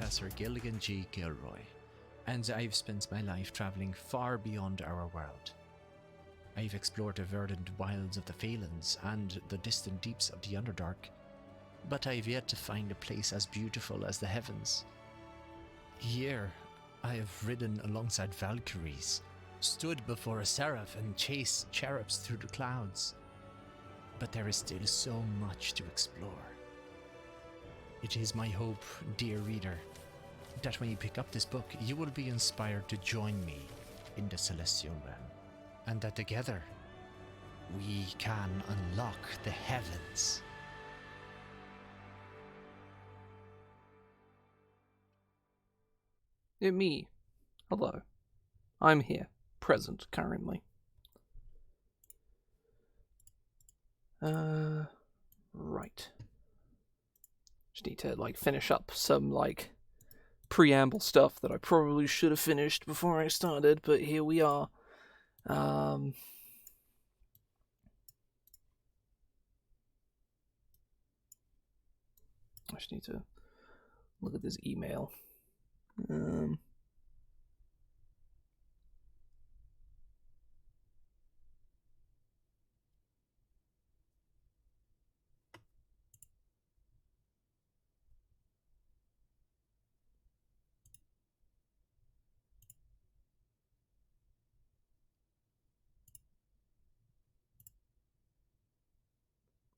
Professor Gilligan G. Gilroy, and I've spent my life travelling far beyond our world. I've explored the verdant wilds of the Phalans and the distant deeps of the Underdark, but I've yet to find a place as beautiful as the heavens. Here, I have ridden alongside Valkyries, stood before a seraph and chased cherubs through the clouds. But there is still so much to explore. It is my hope, dear reader, that when you pick up this book, you will be inspired to join me in the Celestial Realm, and that together, we can unlock the heavens. Me. Hello. I'm here, present, currently. Right. Just need to, finish up some, preamble stuff that I probably should have finished before I started, but here we are. I just need to look at this email.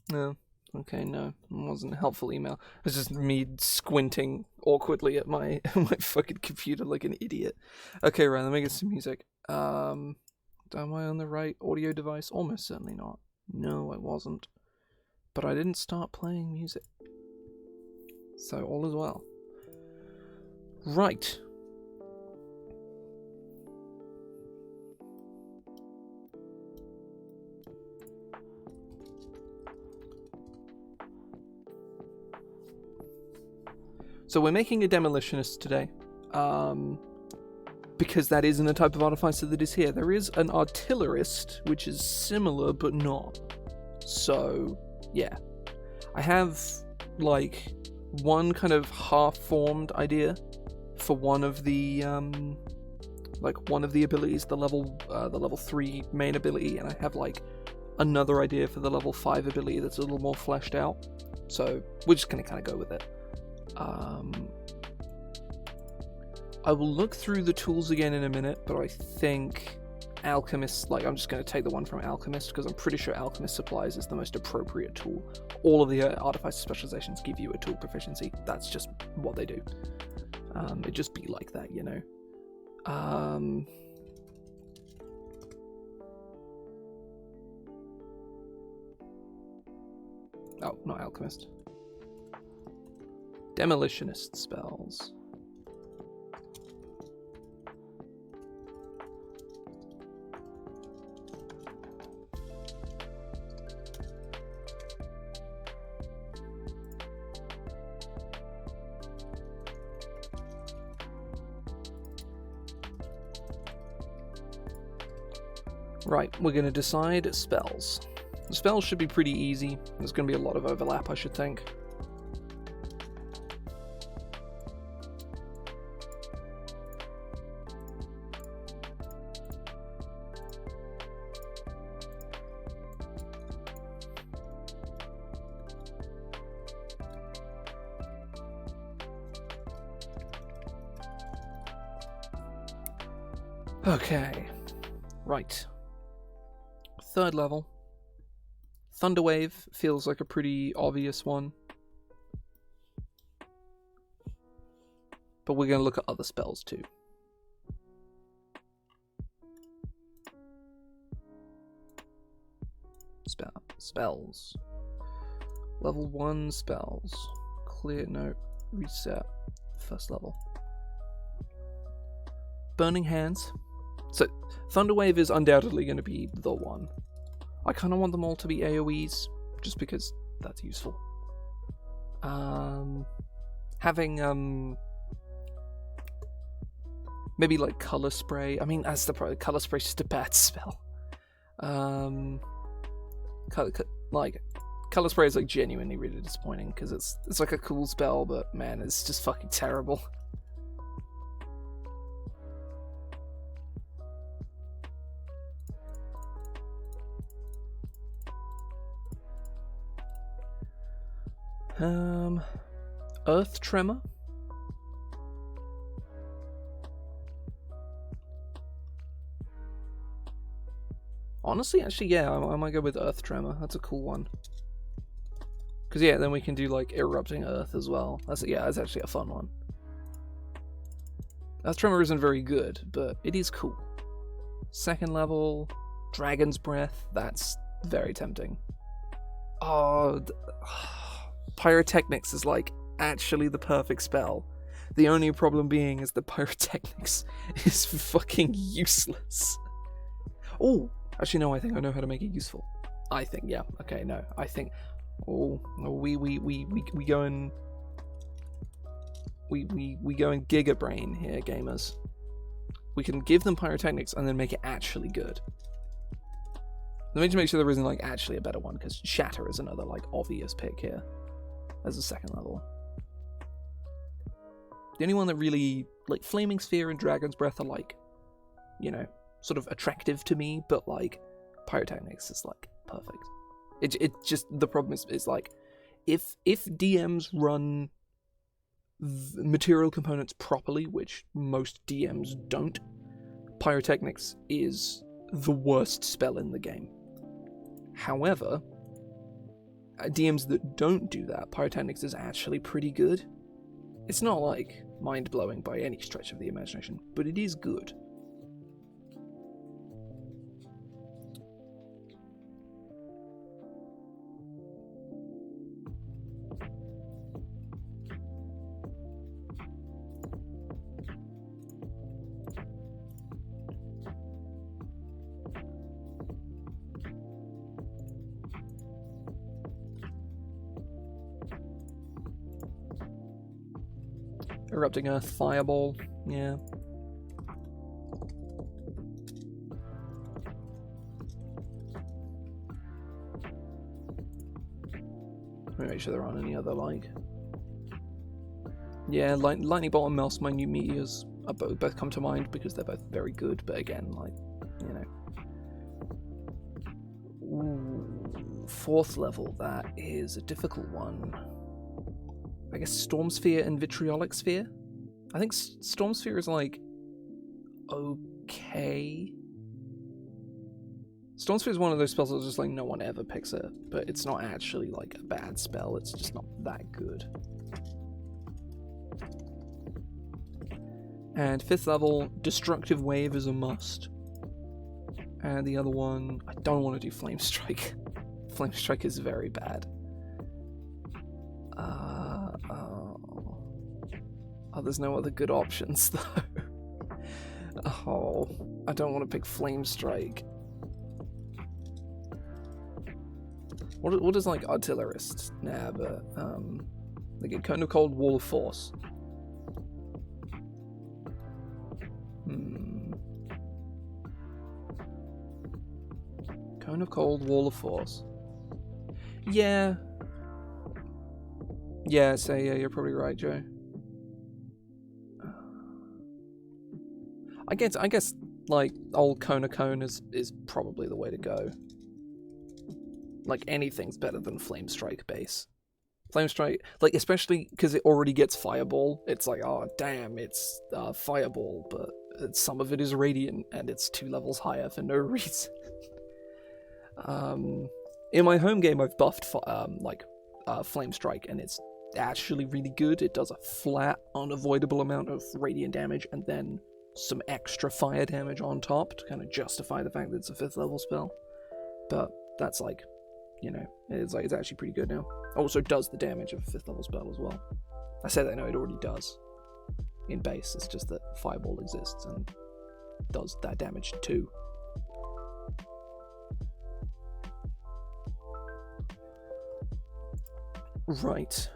No. Okay, no. It wasn't a helpful email. It was just me squinting awkwardly at my my fucking computer like an idiot. Okay, right, let me get some music. Am I on the right audio device? Almost certainly not. No, I wasn't. But I didn't start playing music. So all is well. Right. So we're making a Demolitionist today, because that isn't a type of artificer that is here. There is an Artillerist, which is similar but not. So, yeah. I have, one kind of half-formed idea for one of the abilities, the level 3 main ability, and I have, another idea for the level 5 ability that's a little more fleshed out. So, we're just gonna kind of go with it. I will look through the tools again in a minute, but I think Alchemist, I'm just going to take the one from Alchemist, because I'm pretty sure Alchemist Supplies is the most appropriate tool. All of the Artificer specializations give you a tool proficiency. That's just what they do. It just be like that, you know. Oh, not Alchemist. Demolitionist Spells. Right, we're going to decide spells. The spells should be pretty easy. There's going to be a lot of overlap, I should think. Okay, right. Third level. Thunderwave feels like a pretty obvious one. But we're going to look at other spells too. Spells. Level 1 spells. Clear note. Reset. First level. Burning Hands. So, Thunderwave is undoubtedly going to be the one. I kind of want them all to be AoEs, just because that's useful. Having, maybe Color Spray. I mean, that's the problem. Color Spray's just a bad spell. Color Spray is like genuinely really disappointing because it's like a cool spell, but man, it's just fucking terrible. Earth Tremor. Honestly, actually, yeah, I might go with Earth Tremor. That's a cool one. Because, yeah, then we can do, like, Erupting Earth as well. That's actually a fun one. Earth Tremor isn't very good, but it is cool. Second level, Dragon's Breath. That's very tempting. Oh, Pyrotechnics is, like, actually the perfect spell. The only problem being is that Pyrotechnics is fucking useless. Oh, actually no, I think I know how to make it useful. I think, yeah. Okay, no, I think. Oh, we going Giga Brain here, gamers. We can give them Pyrotechnics and then make it actually good. Let me just make sure there isn't like actually a better one, because Shatter is another like obvious pick here as a second level. The only one that really, like, Flaming Sphere and Dragon's Breath are like, you know, sort of attractive to me, but like Pyrotechnics is like perfect. It just, the problem is like, if DMs run material components properly, which most DMs don't, Pyrotechnics is the worst spell in the game. However, DMs that don't do that, Pyrotechnics is actually pretty good. It's not like mind-blowing by any stretch of the imagination, but it is good. Erupting Earth, Fireball, yeah. Let me make sure there aren't any other, like... Yeah, Lightning Bolt and Mouse Minute Meteors both come to mind because they're both very good, but again, like, you know. Ooh, fourth level, that is a difficult one. I guess Storm Sphere and Vitriolic Sphere? I think Storm Sphere is like okay. Storm Sphere is one of those spells that's just like no one ever picks it, but it's not actually like a bad spell, it's just not that good. And fifth level, Destructive Wave is a must. And the other one, I don't want to do Flame Strike. Flame Strike is very bad. Oh, there's no other good options, though. Oh, I don't want to pick Flame Strike. What is, like, Artillerist? Nah, but, they get Cone of Cold, Wall of Force. Cone of Cold, Wall of Force. Yeah. Yeah, so yeah, you're probably right, Joe. I guess, like, old Cone of Cone is probably the way to go. Like, anything's better than Flame Strike base. Flame Strike, like, especially because it already gets Fireball. It's like, oh, damn, it's Fireball, but some of it is Radiant, and it's 2 levels higher for no reason. In my home game, I've buffed, Flame Strike, and it's actually really good. It does a flat, unavoidable amount of Radiant damage, and then some extra fire damage on top to kind of justify the fact that it's a 5th level spell. But that's like, you know, it's actually pretty good now. Also does the damage of a 5th level spell as well. I say that, no, it already does in base. It's just that Fireball exists and does that damage too. Right.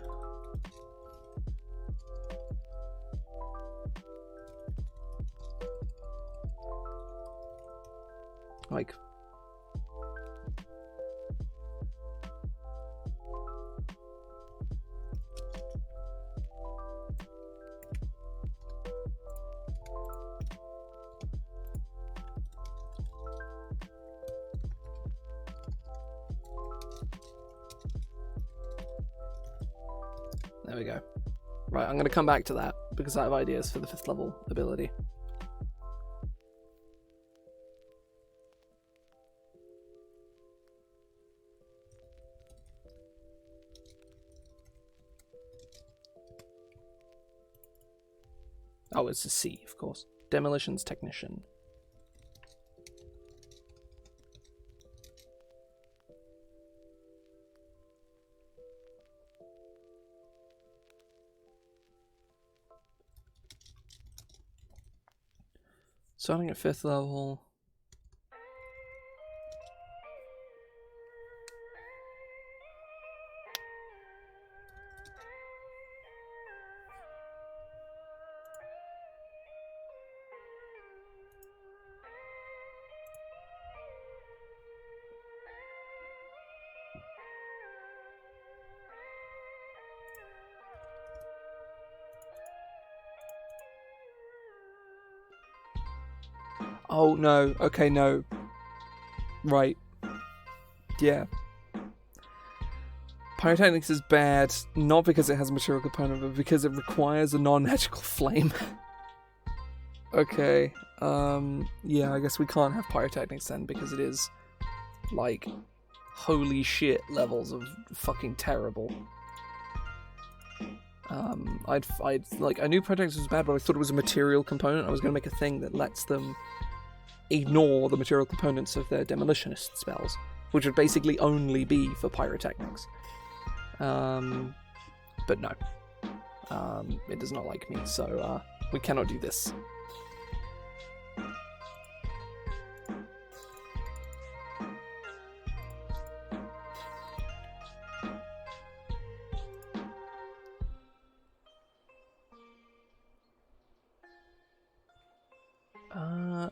Like, There we go. Right, I'm going to come back to that because I have ideas for the 5th level ability. Oh, it's a C, of course. Demolitions Technician. Starting at 5th level. Oh, no. Okay, no. Right. Yeah. Pyrotechnics is bad, not because it has a material component, but because it requires a non-magical flame. Okay. Yeah, I guess we can't have pyrotechnics then, because it is, like, holy shit levels of fucking terrible. I'd like, I knew pyrotechnics was bad, but I thought it was a material component. I was going to make a thing that lets them ignore the material components of their demolitionist spells, which would basically only be for pyrotechnics. But no. It does not like me, so we cannot do this.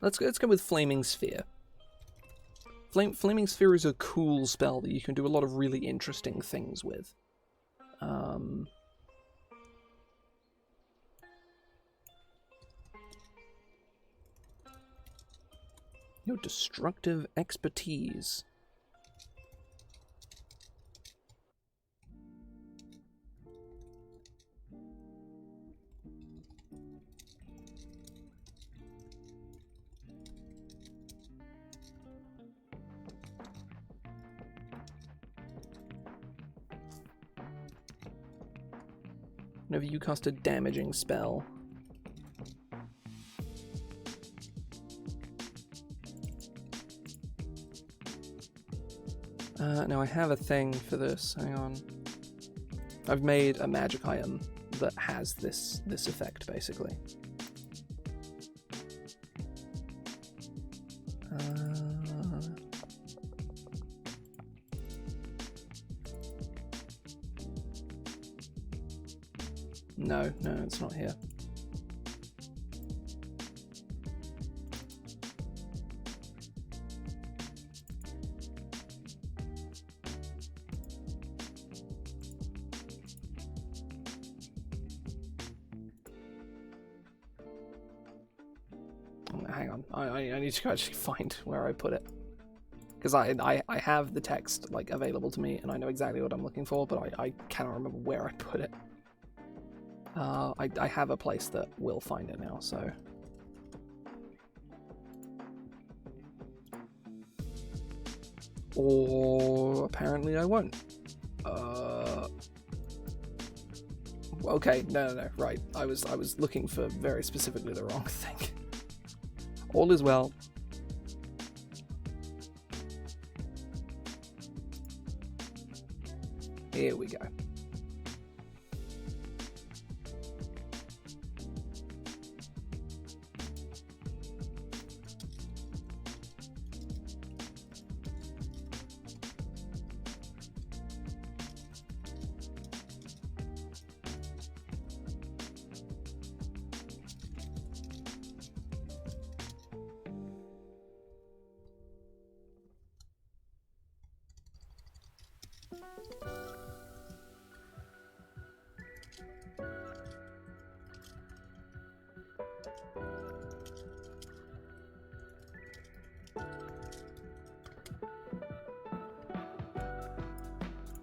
Let's go with Flaming Sphere. Flaming Sphere is a cool spell that you can do a lot of really interesting things with. Your destructive expertise. Whenever you cast a damaging spell. Now I have a thing for this. Hang on. I've made a magic item that has this effect, basically. No, it's not here. Hang on, I need to actually find where I put it. Because I have the text like available to me and I know exactly what I'm looking for, but I cannot remember where I put it. I have a place that will find it now, so... Or apparently I won't. Okay, no, right. I was looking for very specifically the wrong thing. All is well. Here we go.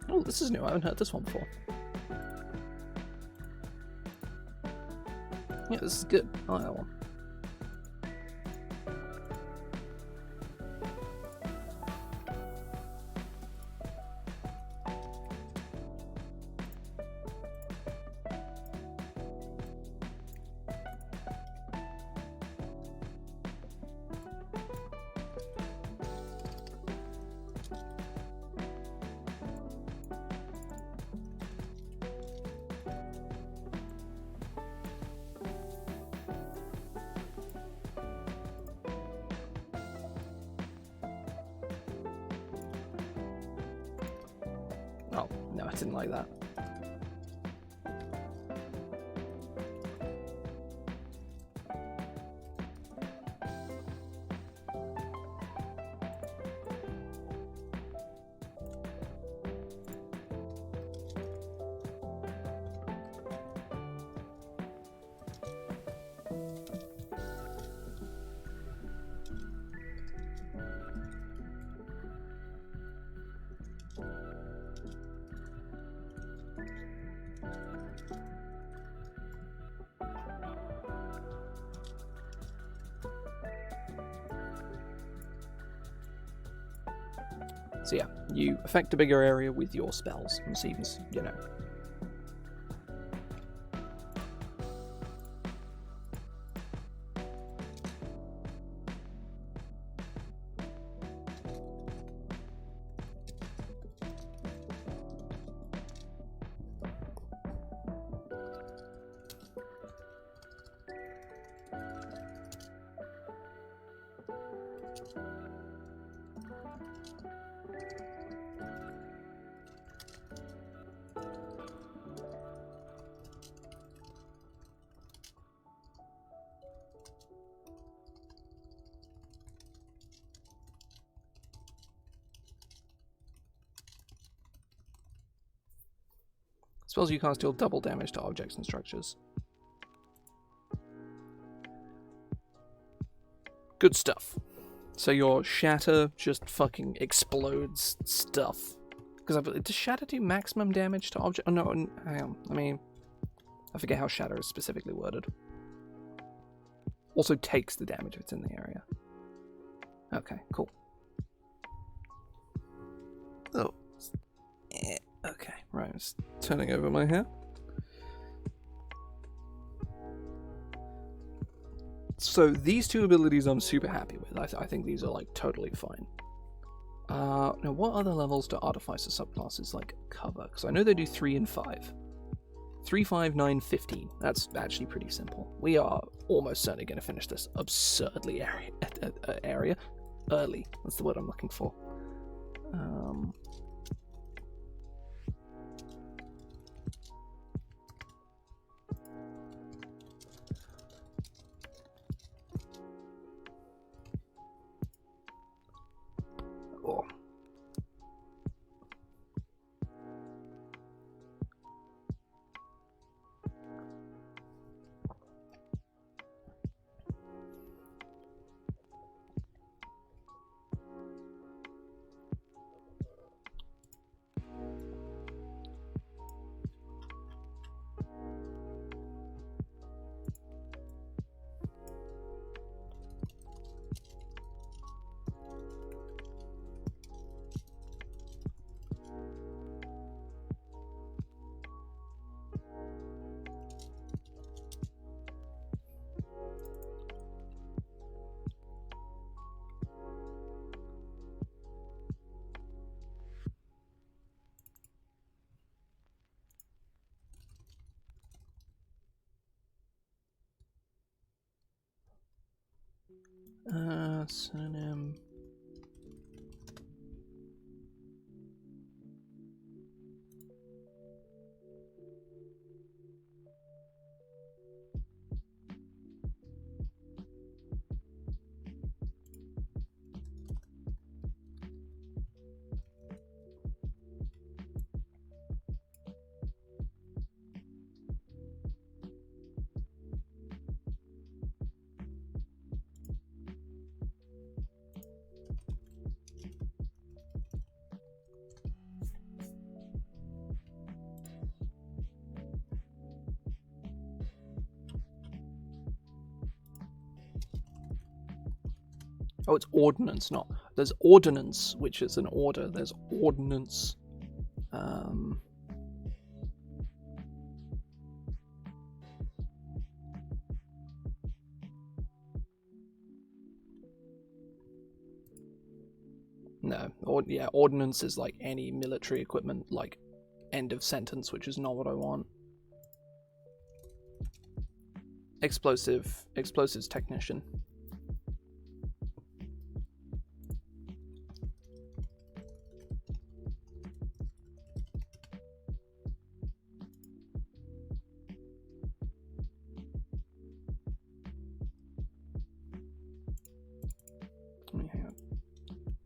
Oh, this is new. I haven't heard this one before. Yeah, this is good. I like that one. Oh, no, I didn't like that. So yeah, you affect a bigger area with your spells, and so you can, you know. Spells you cast deal double damage to objects and structures. Good stuff. So your shatter just fucking explodes stuff. Because does shatter do maximum damage to object? Oh no, hang on. I forget how shatter is specifically worded. Also takes the damage if it's in the area. Okay, cool. Oh. Okay, right, just turning over my hair. So these two abilities I'm super happy with. I think these are like totally fine. Now what other levels do Artificer subclasses like cover? Because I know they do 3 and 5. 3, 5, 9, 15. That's actually pretty simple. We are almost certainly going to finish this absurdly area early. That's the word I'm looking for. Oh. Synonym. Oh, it's ordnance, not... There's ordinance, which is an order. There's ordnance. No. Ordnance is like any military equipment, like end of sentence, which is not what I want. Explosives technician. Hang on.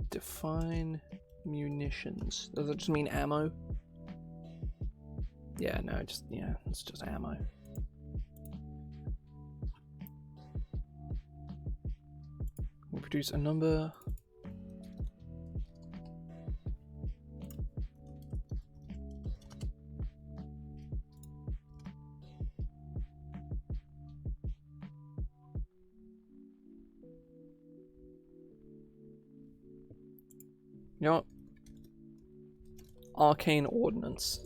Define munitions. Does that just mean ammo? Yeah, no, it's just ammo. We'll produce a number. You know what? Arcane Ordnance.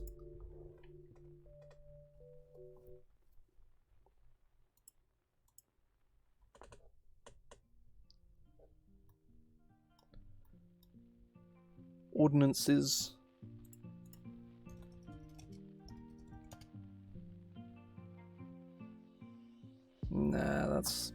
Ordnances. Nah, that's...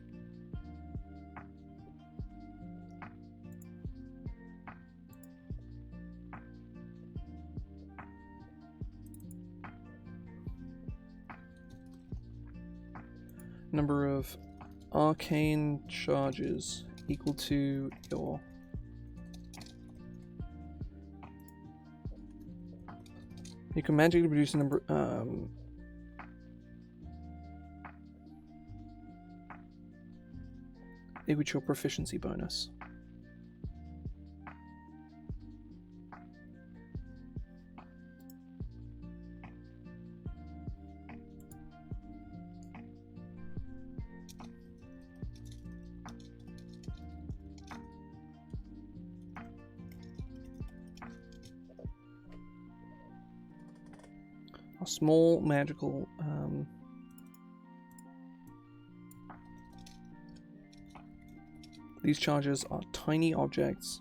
Number of arcane charges equal to your... You can magically produce a number... equal to your proficiency bonus. A small magical these charges are tiny objects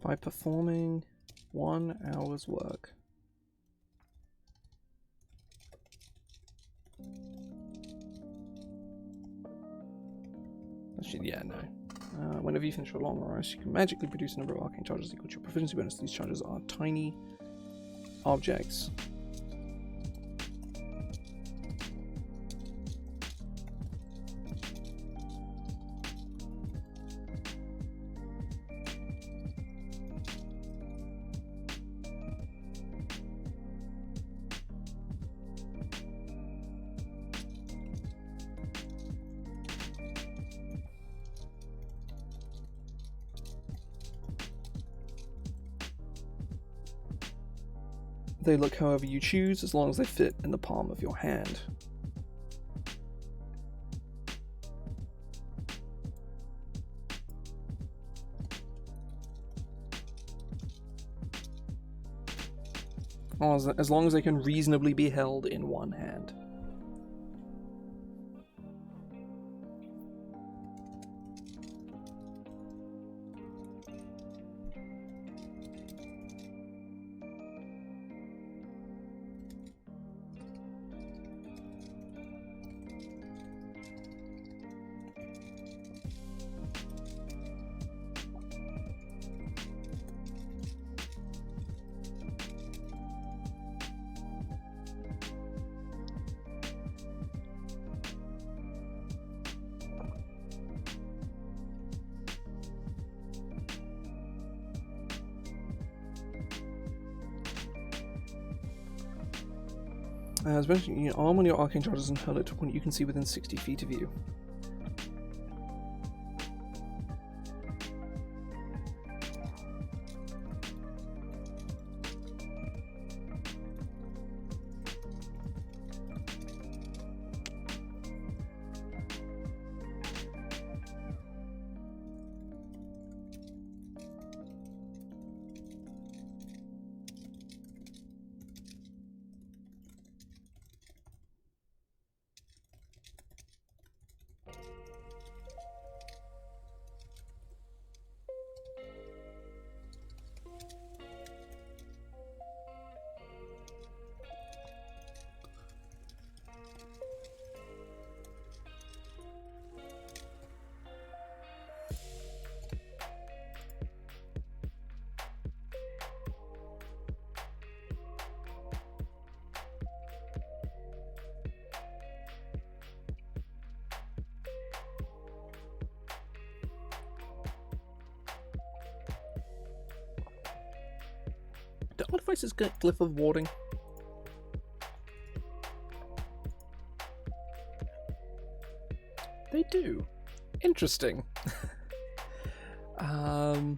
by performing 1 hour's work. Actually, yeah, no. Whenever you finish a long rest, you can magically produce a number of arcane charges equal to your proficiency bonus. These charges are tiny objects. They look however you choose, as long as they fit in the palm of your hand. As long as they can reasonably be held in one hand. As mentioned, you arm on your arcane charges and hurl it to a point you can see within 60 feet of you. Do artificers get Glyph of Warding? They do. Interesting. Hmm.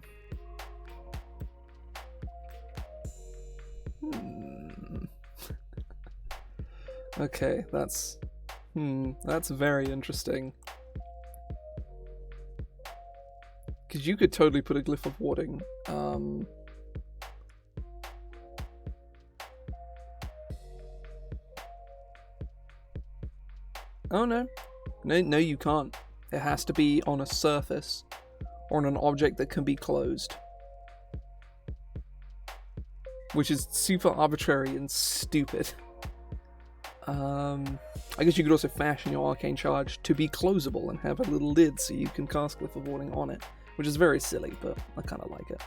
Okay, that's very interesting. Because you could totally put a Glyph of Warding. Oh no, you can't. It has to be on a surface or on an object that can be closed, which is super arbitrary and stupid. I guess you could also fashion your arcane charge to be closable and have a little lid so you can cast Glyph of Warding on it, which is very silly, but I kind of like it.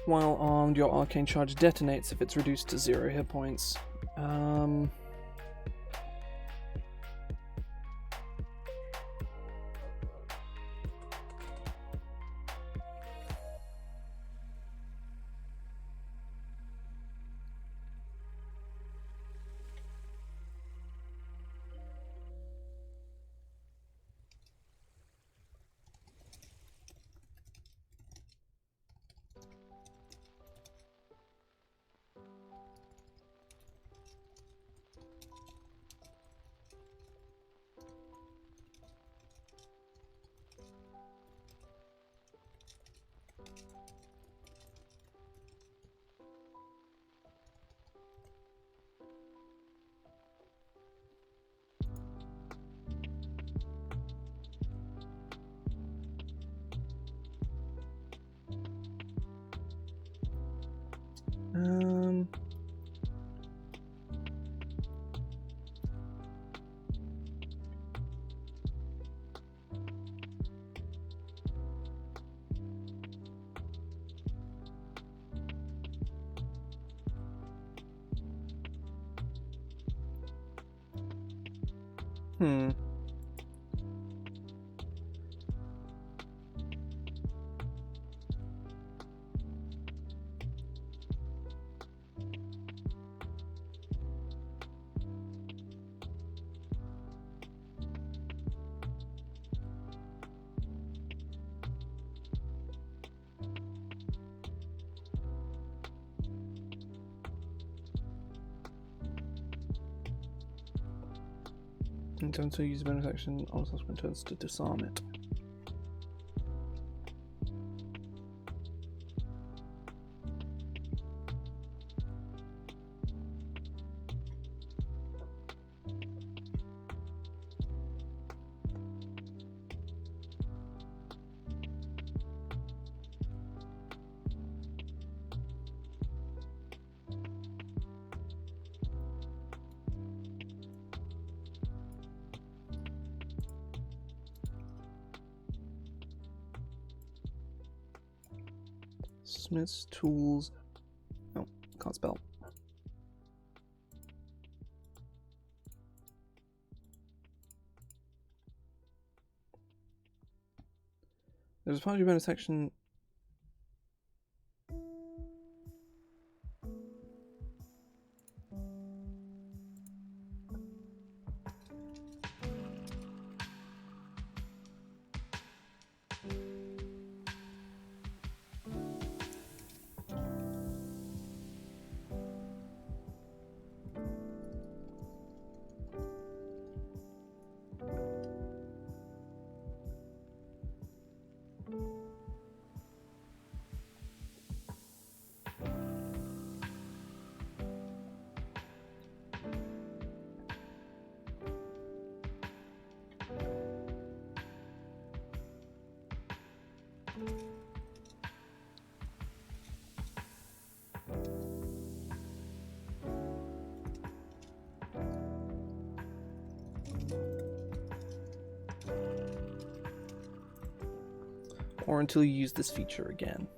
While armed, your arcane charge detonates if it's reduced to 0 hit points. Hmm. Until you use a bonus action on subsequent turns to disarm it. Smith's tools. Oh, can't spell. There's a party bonus section. Or until you use this feature again.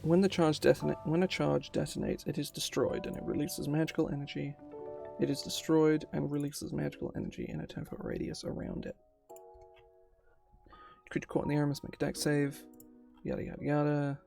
When a charge detonates, it is destroyed and it releases magical energy. It is destroyed and releases magical energy in a 10-foot radius around it. Creature caught in the air must make a dex save. Yada yada yada.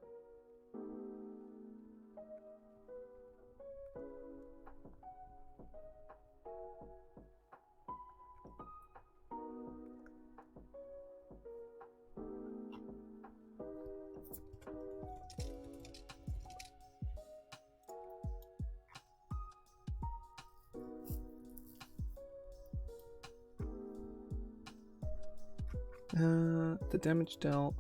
The damage dealt.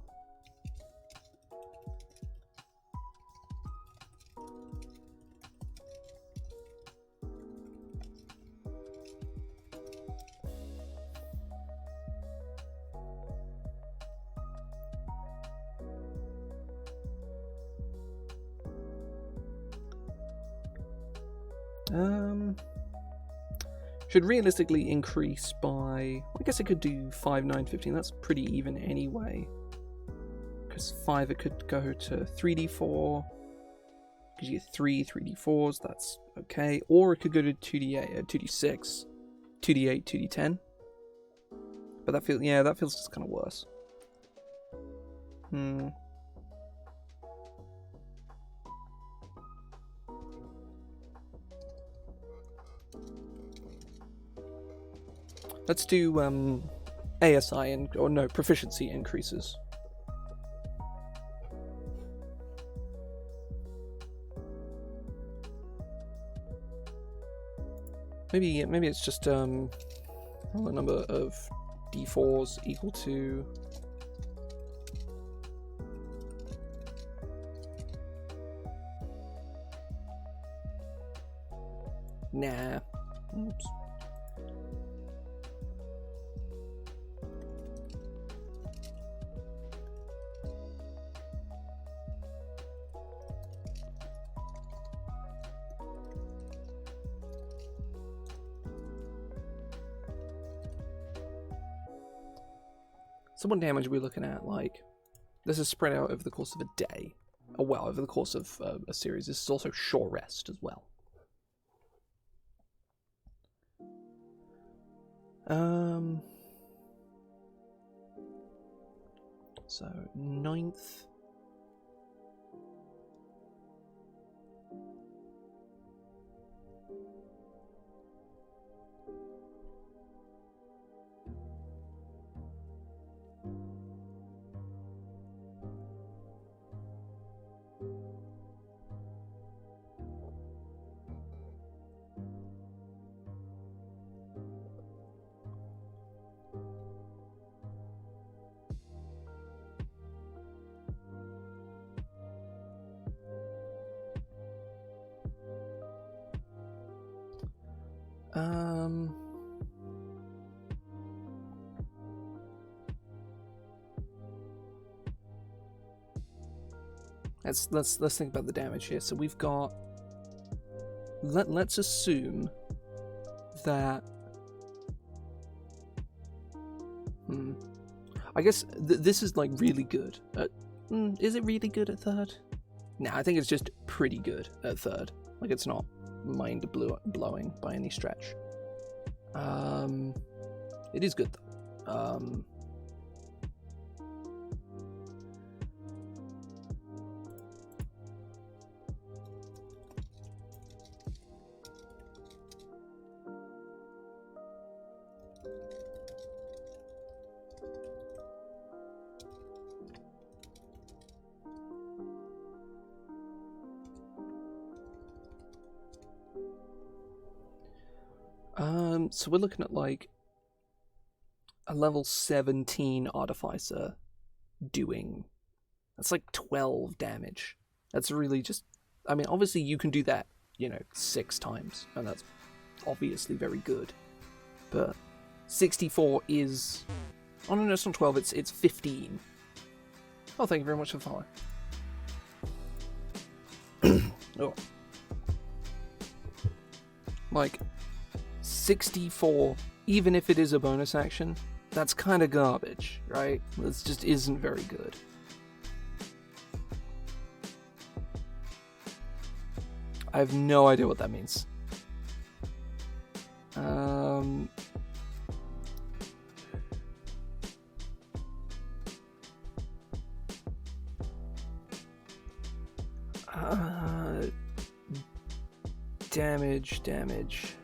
Should realistically increase by... I guess it could do 5, 9, 15. That's pretty even anyway. Because 5, it could go to 3d4. Because you get 3d4s, that's okay. Or it could go to 2d8, 2d6, 2d8, 2d10. But that feels just kind of worse. Let's do ASI proficiency increases. Maybe it's just the number of d4s equal to nah. Oops. So what damage are we looking at? Like, this is spread out over the course of a day. Oh, well, over the course of a series. This is also short rest as well. So, 9th. Let's think about the damage here. So we've got. Let's assume that. I guess this is like really good. Is it really good at 3rd? Nah, I think it's just pretty good at 3rd. Like it's not mind-blowing by any stretch. It is good though. So we're looking at like a level 17 Artificer doing, that's like 12 damage. That's really just, I mean, obviously you can do that, 6 times, and that's obviously very good. But 64 is, oh no, it's not 12, it's 15. Oh, thank you very much for the follow. Oh. Like, 64, even if it is a bonus action, that's kind of garbage, right? This just isn't very good. I have no idea what that means. Damage.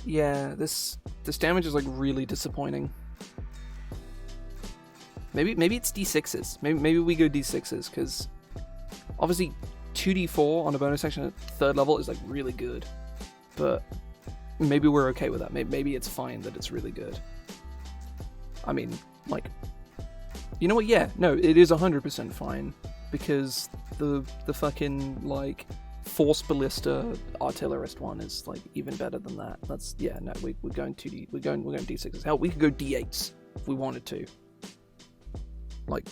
Yeah, this damage is like really disappointing. Maybe it's D6s. Maybe we go D6s, because obviously 2d4 on a bonus action at 3rd level is like really good. But maybe we're okay with that. Maybe it's fine that it's really good. I mean, like, you know what? Yeah, no, it is 100% fine, because the fucking like Force Ballista Artillerist one is like even better than that. That's, yeah, no, we're going 2D, we're going D6s. Hell, we could go D8s if we wanted to. Like,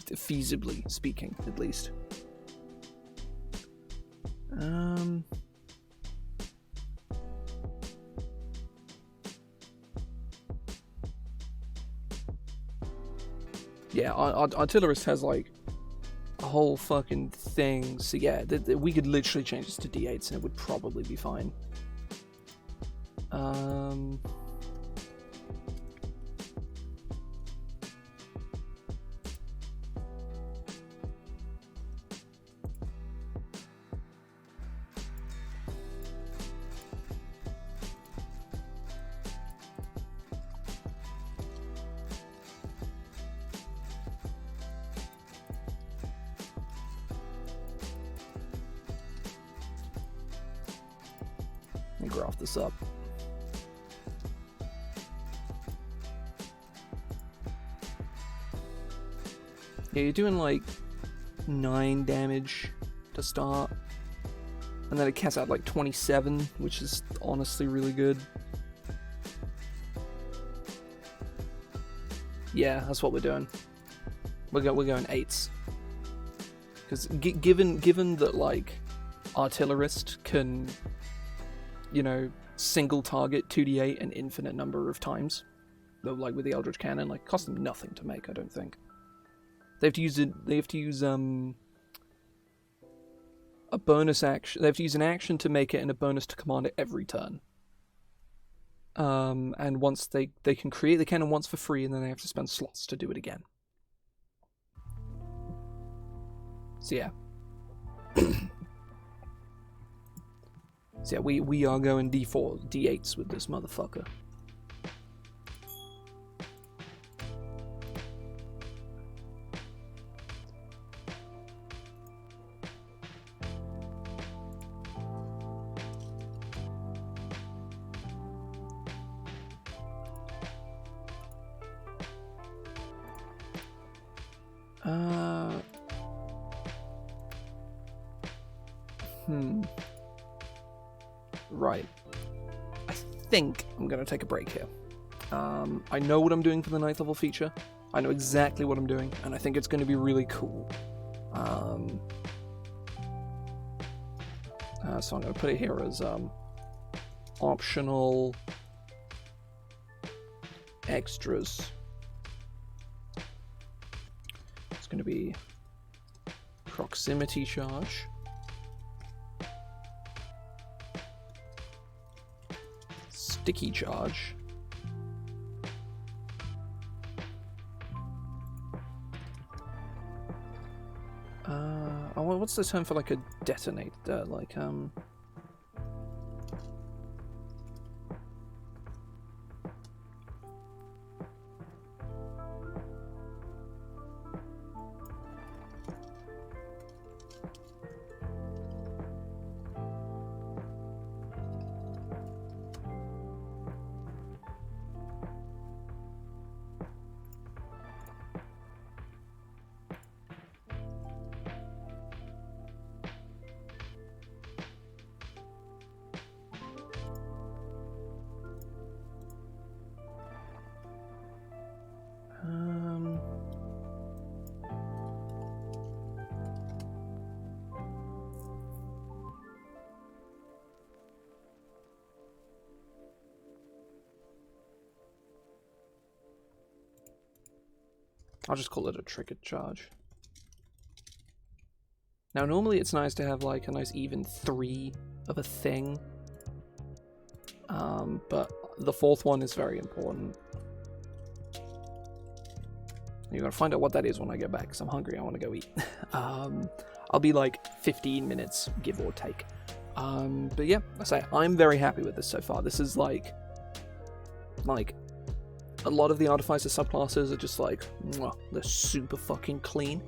feasibly speaking, at least. Yeah, Artillerist has like a whole fucking thing. So yeah, we could literally change this to D8s and it would probably be fine. Let me graph this up. Yeah, you're doing like 9 damage to start, and then it casts out like 27, which is honestly really good. Yeah, that's what we're doing. We're going 8s, because given that like Artillerist can, single target 2d8 an infinite number of times, though, like with the Eldritch Cannon, like cost them nothing to make. I don't think they have to use it. They have to use a bonus action. They have to use an action to make it and a bonus to command it every turn. And once they can create the cannon once for free, and then they have to spend slots to do it again. So yeah. So yeah, we are going D4, D8s with this motherfucker. Right. I think I'm going to take a break here. I know what I'm doing for the 9th level feature. I know exactly what I'm doing, and I think it's going to be really cool. So I'm going to put it here as optional extras. It's going to be proximity charge. Sticky charge. What's the term for like a detonator? Like I'll just call it a triggered charge. Now, normally it's nice to have like a nice even 3 of a thing, but the 4th one is very important. You're gonna find out what that is when I get back, because I'm hungry. I want to go eat. I'll be like 15 minutes, give or take. But yeah, I say I'm very happy with this so far. This is like a lot of the Artificer subclasses are just like, mwah, they're super fucking clean.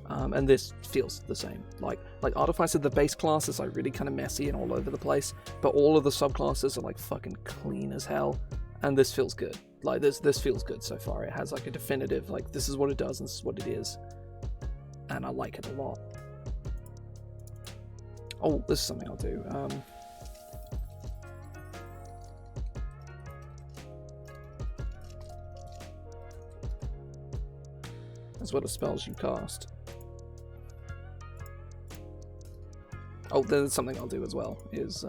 And this feels the same. Like Artificer, the base class is like really kind of messy and all over the place, but all of the subclasses are like fucking clean as hell, and this feels good. Like this feels good so far. It has like a definitive, like this is what it does and this is what it is, and I like it a lot. Oh, this is something I'll do. As well as spells you cast. Oh, there's something I'll do as well, is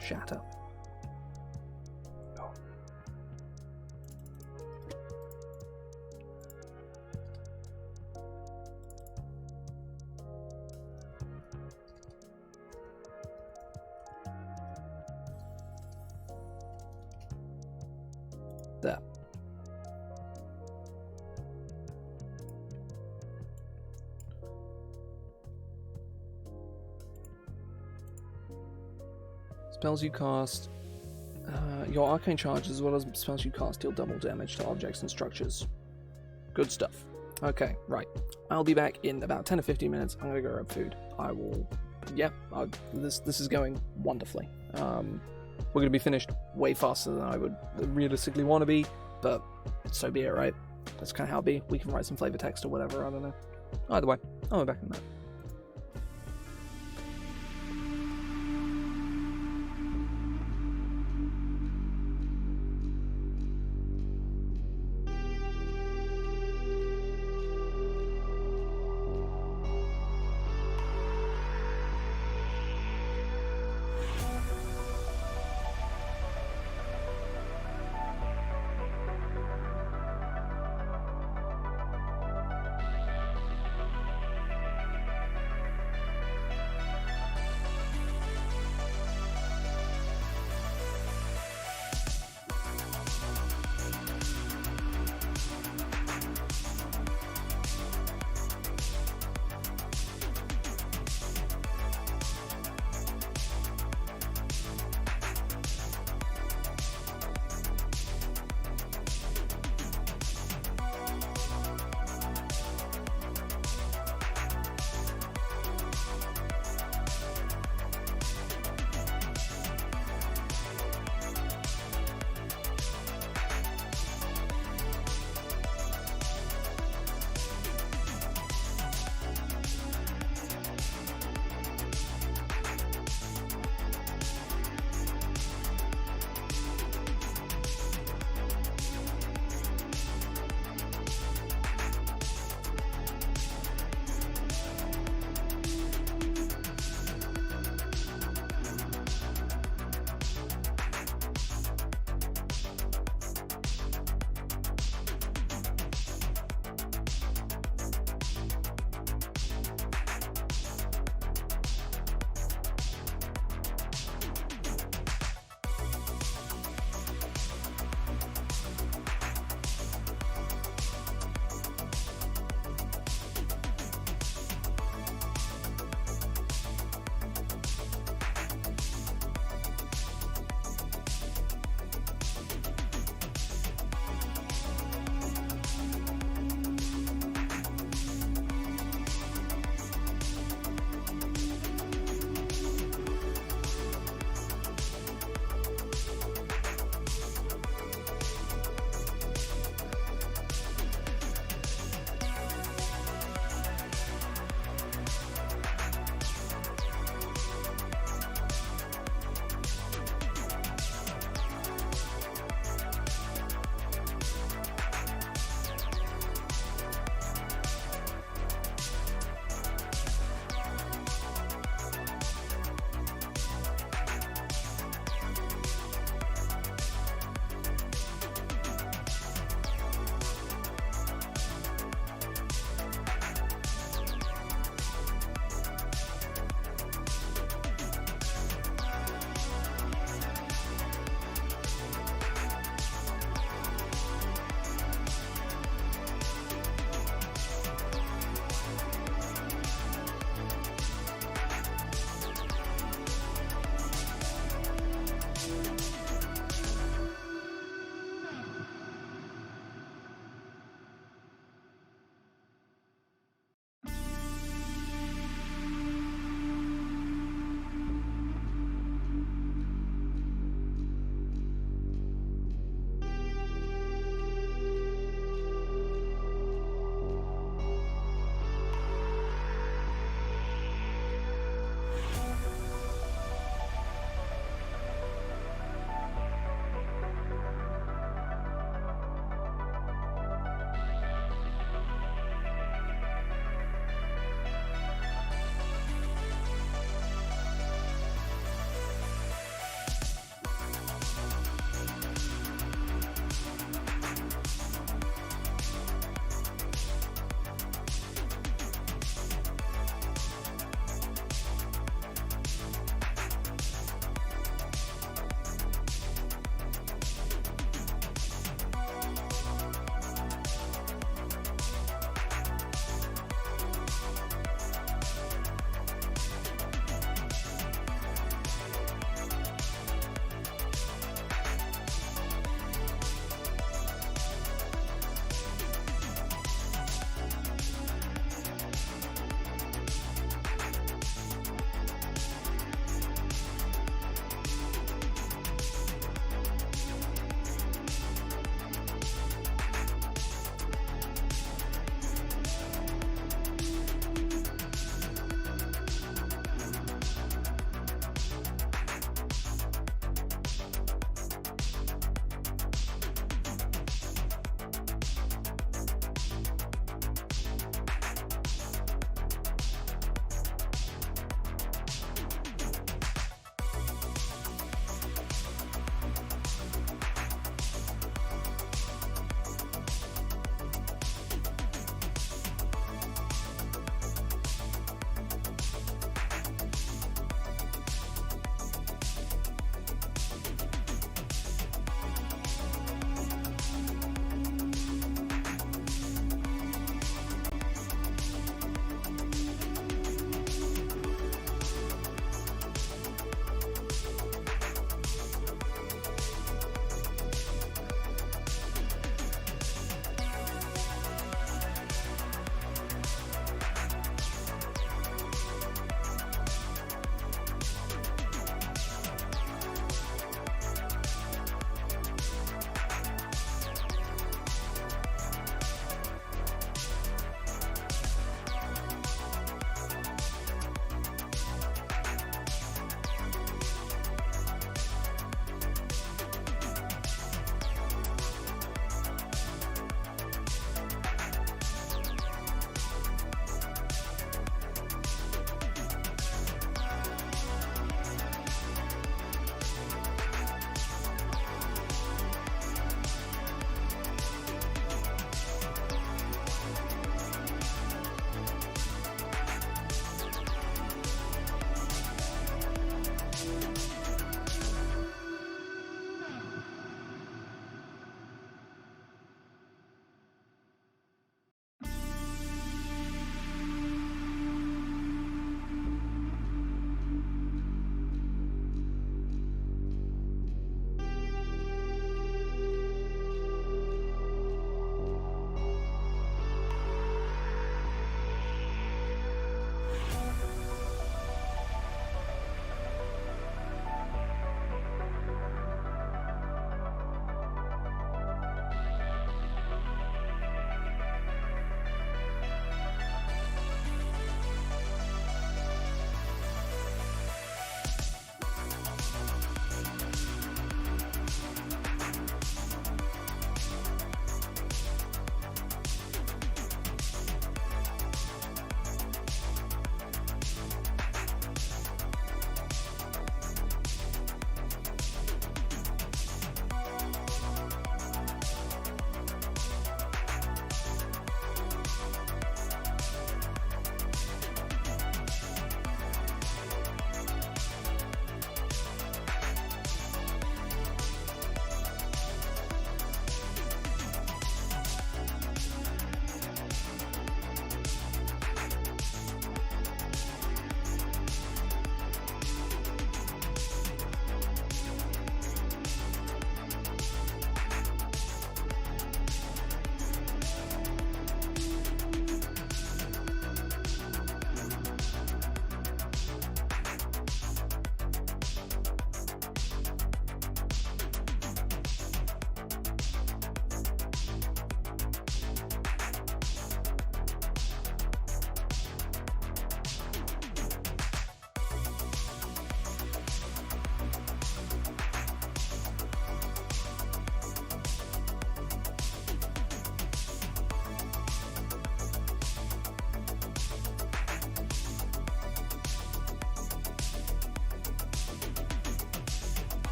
Shatter. Oh. There. Spells you cast, your arcane charge as well as spells you cast deal double damage to objects and structures. Good stuff. Okay, right. I'll be back in about 10 or 15 minutes. I'm gonna go grab food. I will. Yeah, this is going wonderfully. We're gonna be finished way faster than I would realistically want to be, but so be it, right? That's kind of how it be. We can write some flavor text or whatever. I don't know. Either way, I'll be back in a minute.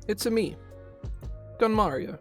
It's a me, Gun Mario.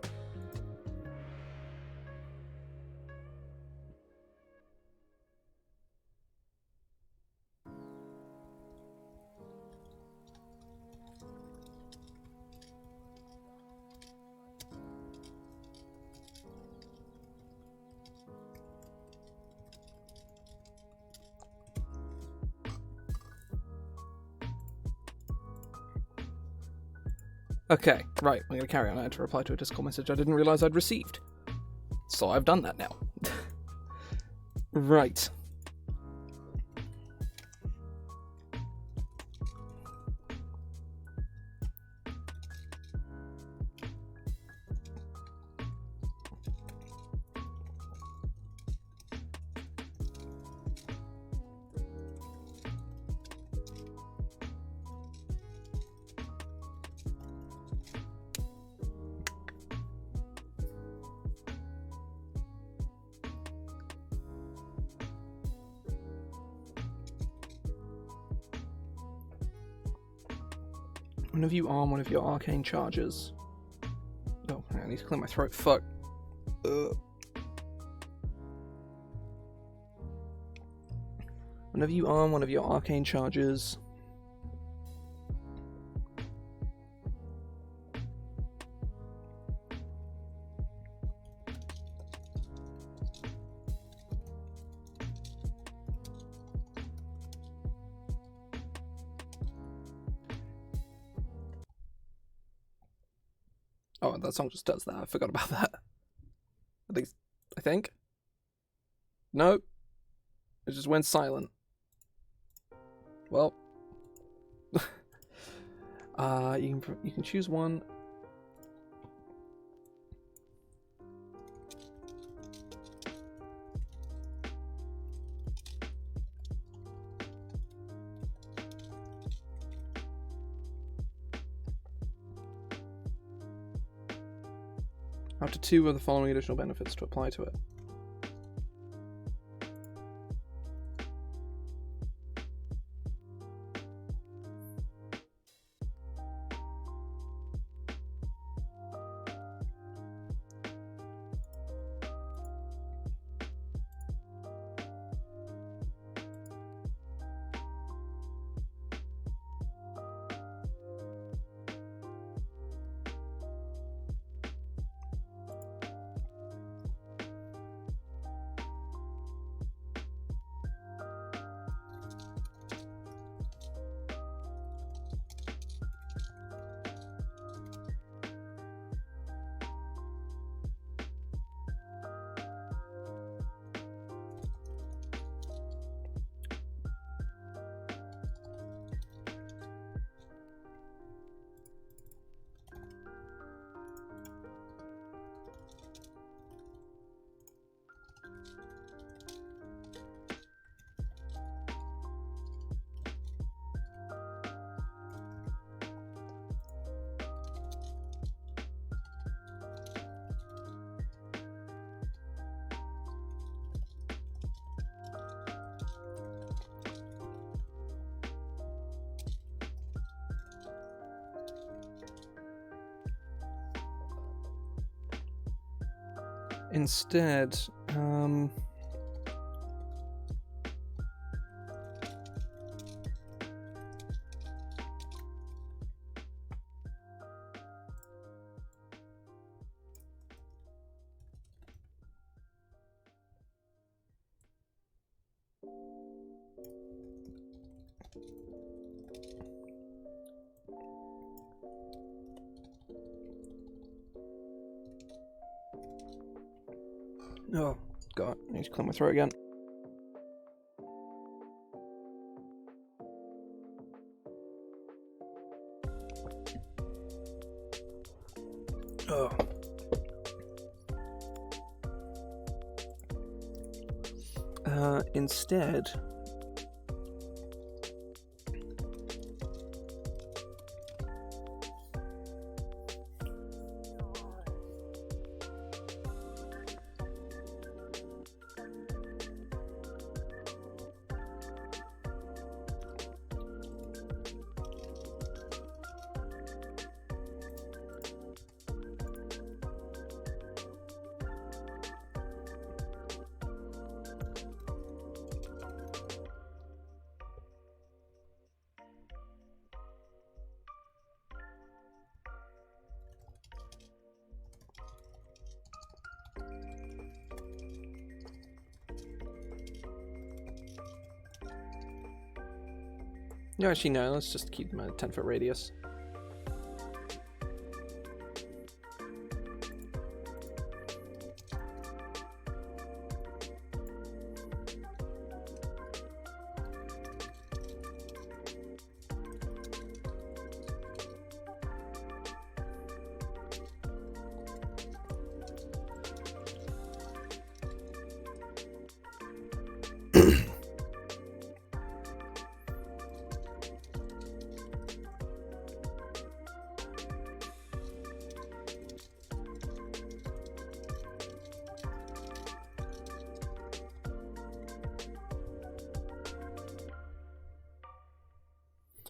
Okay, right, I'm going to carry on. I had to reply to a Discord message I didn't realise I'd received. So I've done that now. Right. Whenever you arm one of your arcane charges... Oh, I need to clear my throat. Fuck. Whenever you arm one of your arcane charges... Oh, that song just does that. I forgot about that. At least, I think. No. It just went silent. Well. You can choose one. Up to 2 of the following additional benefits to apply to it. Instead, oh, God, I need to clear my throat again. Oh. Instead... No, actually, no. Let's just keep them at a 10-foot radius.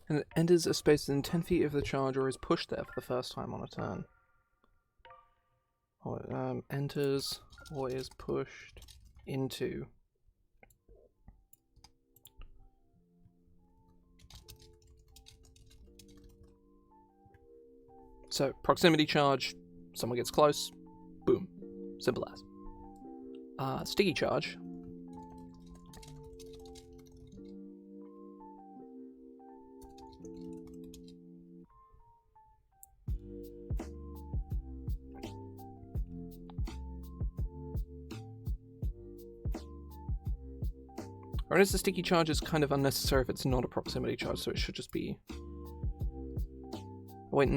And it enters a space within 10 feet of the charge or is pushed there for the first time on a turn. Or enters or is pushed into. So, proximity charge, someone gets close, boom. Simple as. Sticky charge. Or is the sticky charge is kind of unnecessary if it's not a proximity charge, so it should just be... Wait,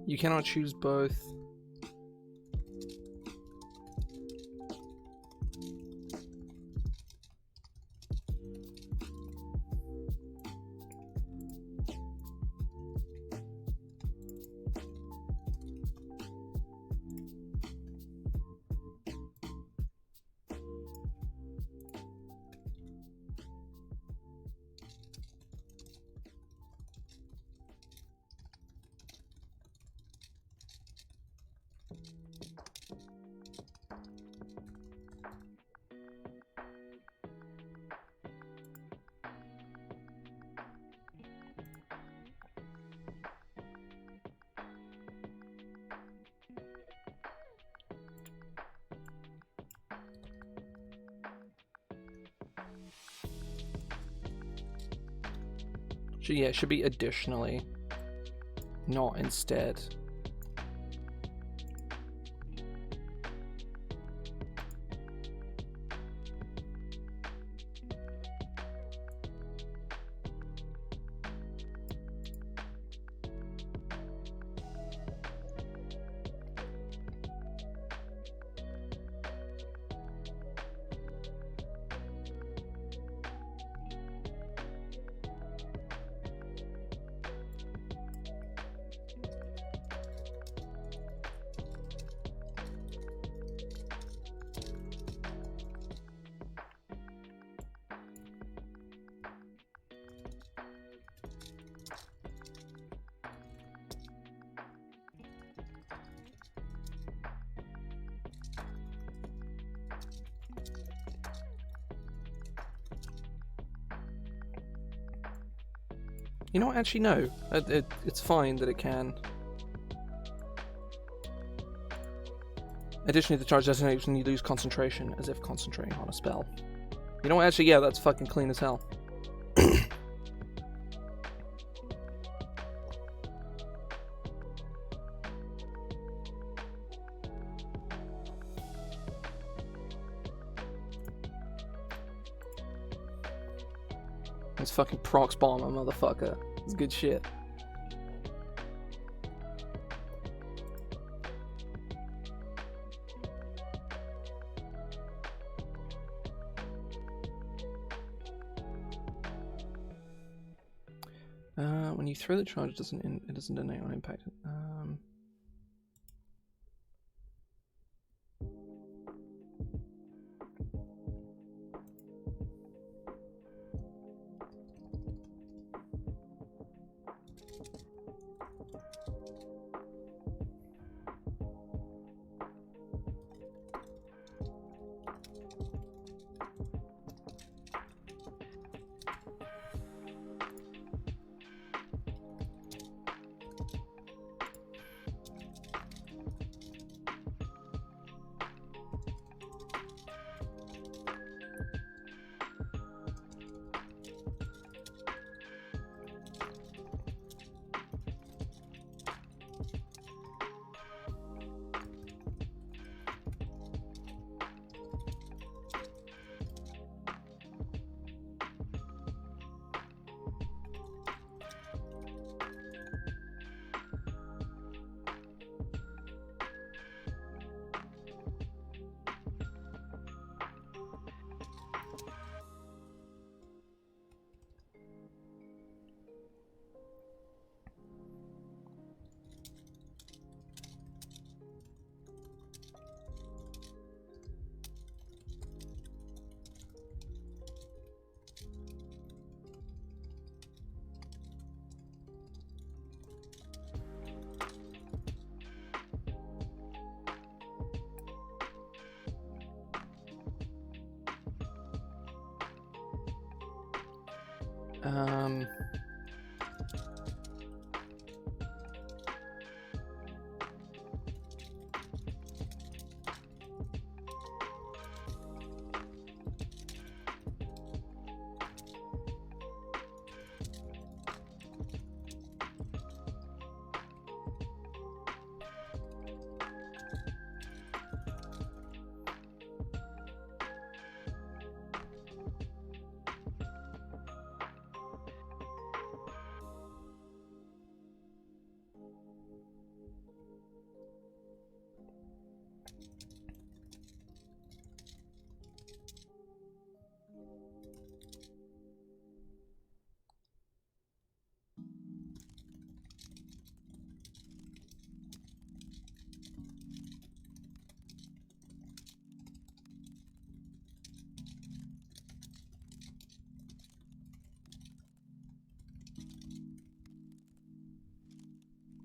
you cannot choose both. Yeah, it should be additionally, not instead. You know what? Actually, no. It's fine that it can. Additionally, the charge designates when you lose concentration, as if concentrating on a spell. You know what? Actually, yeah, that's fucking clean as hell. It's fucking prox bomber, motherfucker. It's good shit. When you throw the charge, it doesn't donate on impact.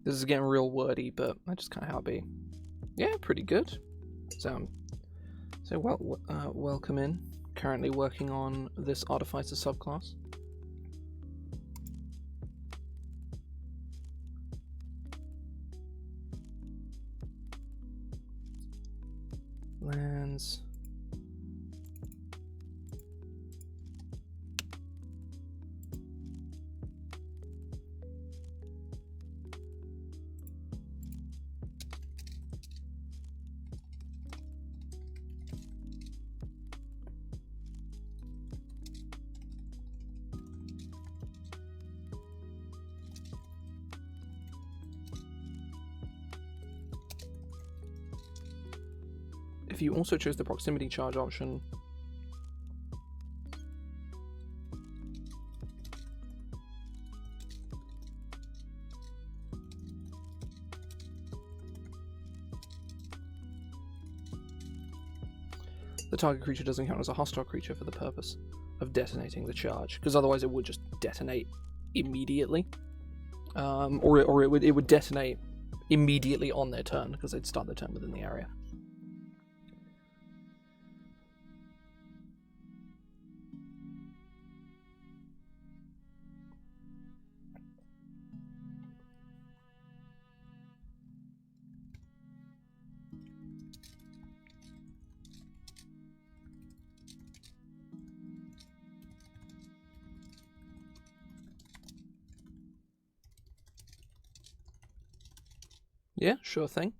This is getting real wordy, but I just kind of how it be. Yeah, pretty good. So welcome in. Currently working on this Artificer subclass. Lands. If you also chose the proximity charge option, the target creature doesn't count as a hostile creature for the purpose of detonating the charge, because otherwise it would just detonate immediately, or it would detonate immediately on their turn because they'd start their turn within the area. Yeah, sure thing.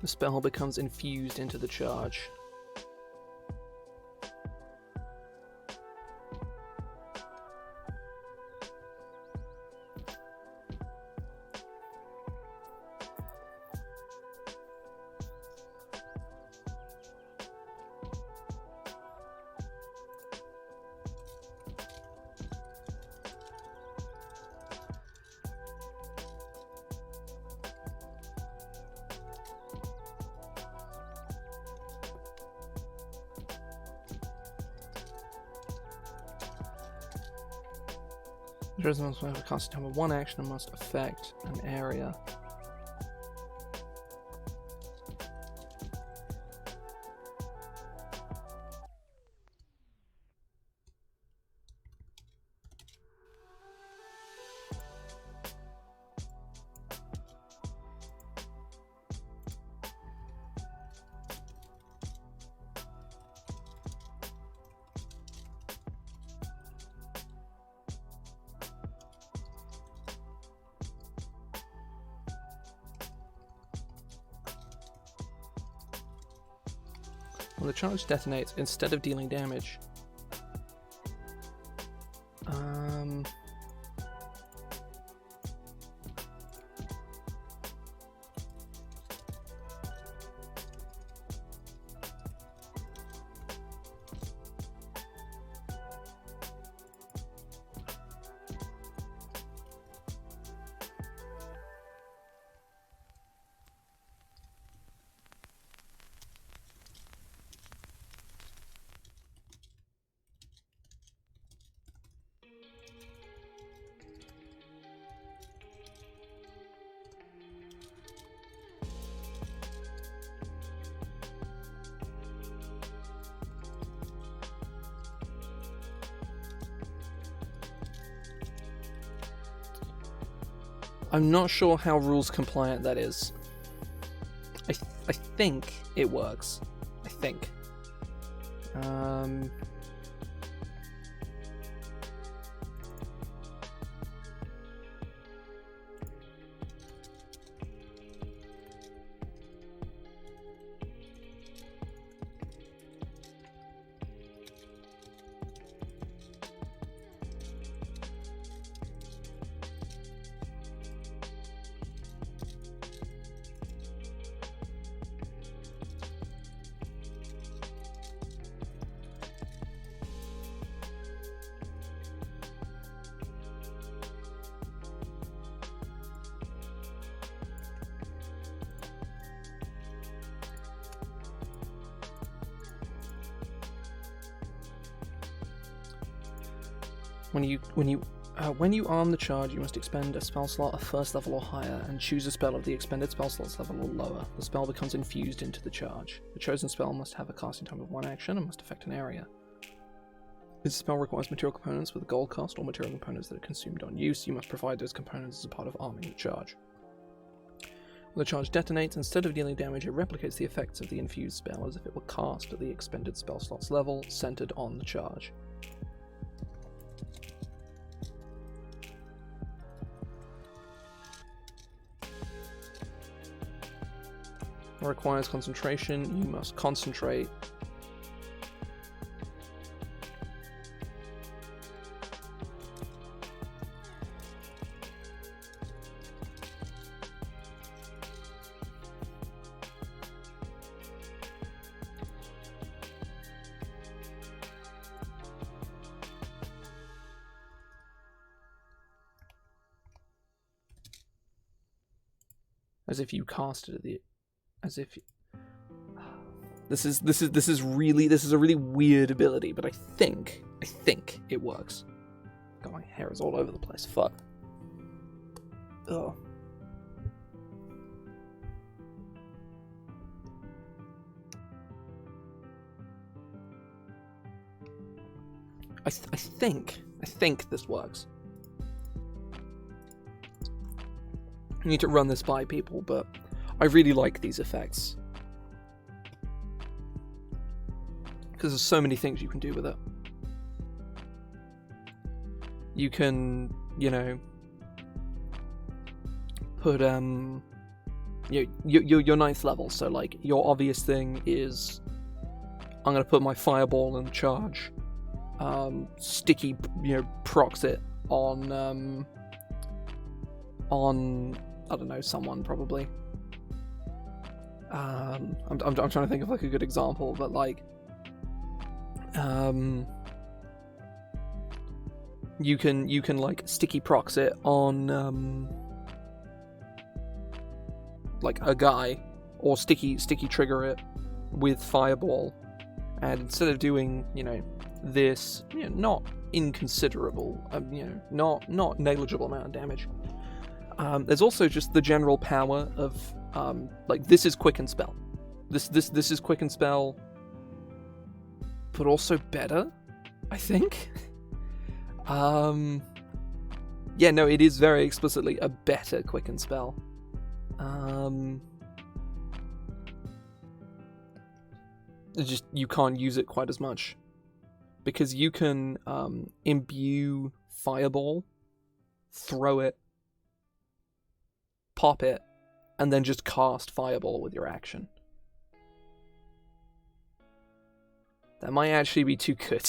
The spell becomes infused into the charge. The chosen must have a casting time of 1 action and must affect an area. When the charge detonates, instead of dealing damage, I'm not sure how rules compliant that is. I think it works. I think. When you arm the charge, you must expend a spell slot of first level or higher, and choose a spell of the expended spell slot's level or lower. The spell becomes infused into the charge. The chosen spell must have a casting time of 1 action and must affect an area. This spell requires material components with a gold cost or material components that are consumed on use. You must provide those components as a part of arming the charge. When the charge detonates, instead of dealing damage, it replicates the effects of the infused spell as if it were cast at the expended spell slot's level, centered on the charge. It requires concentration. You must concentrate. As if you cast it at the as if this is a really weird ability, but I think it works. God, my hair is all over the place. Fuck. Ugh. I think this works. I need to run this by people, but I really like these effects. Because there's so many things you can do with it. You can, put you're ninth level, so like your obvious thing is I'm gonna put my fireball in charge, sticky, procs it on I don't know, someone probably. I'm trying to think of like a good example, but like you can like sticky procs it on like a guy, or sticky trigger it with fireball, and instead of doing this not inconsiderable not negligible amount of damage, there's also just the general power of like this is quicken spell, this is quicken spell, but also better, I think. Yeah, no, it is very explicitly a better quicken spell. It's just you can't use it quite as much because you can imbue fireball, throw it, pop it, and then just cast fireball with your action. That might actually be too good.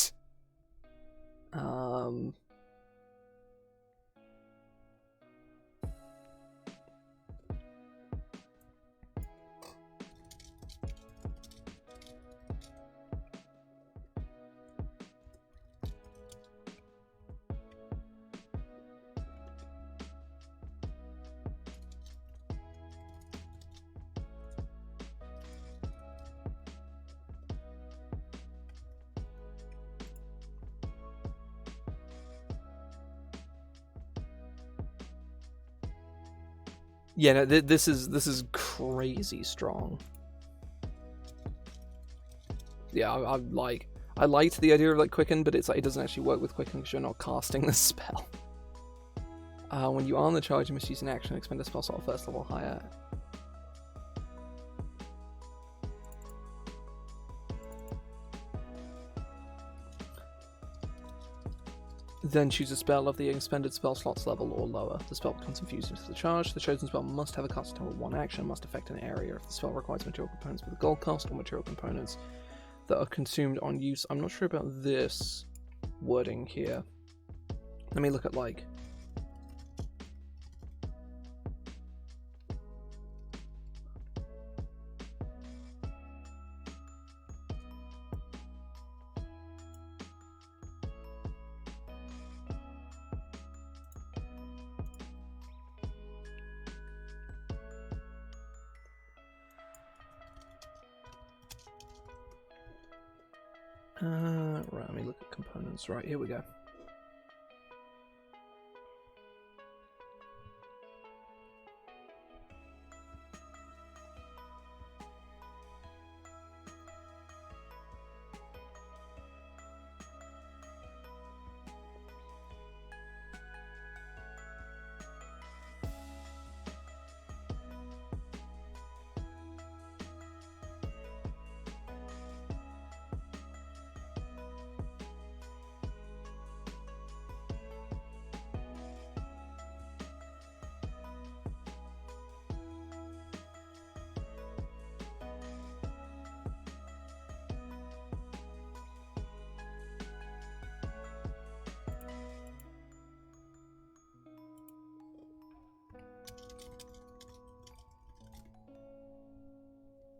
Yeah, no, this is crazy strong. Yeah, I liked the idea of like quicken, but it's like it doesn't actually work with quicken because you're not casting the spell. When you are on the charge, you must use an action to expend a spell slot first level higher. Then choose a spell of the expended spell slot's level or lower. The spell becomes infused into the charge. The chosen spell must have a cost of 1 action, must affect an area. If the spell requires material components with a gold cost, or material components that are consumed on use. I'm not sure about this wording here. Let me look at like... right, let me look at components. Right, here we go.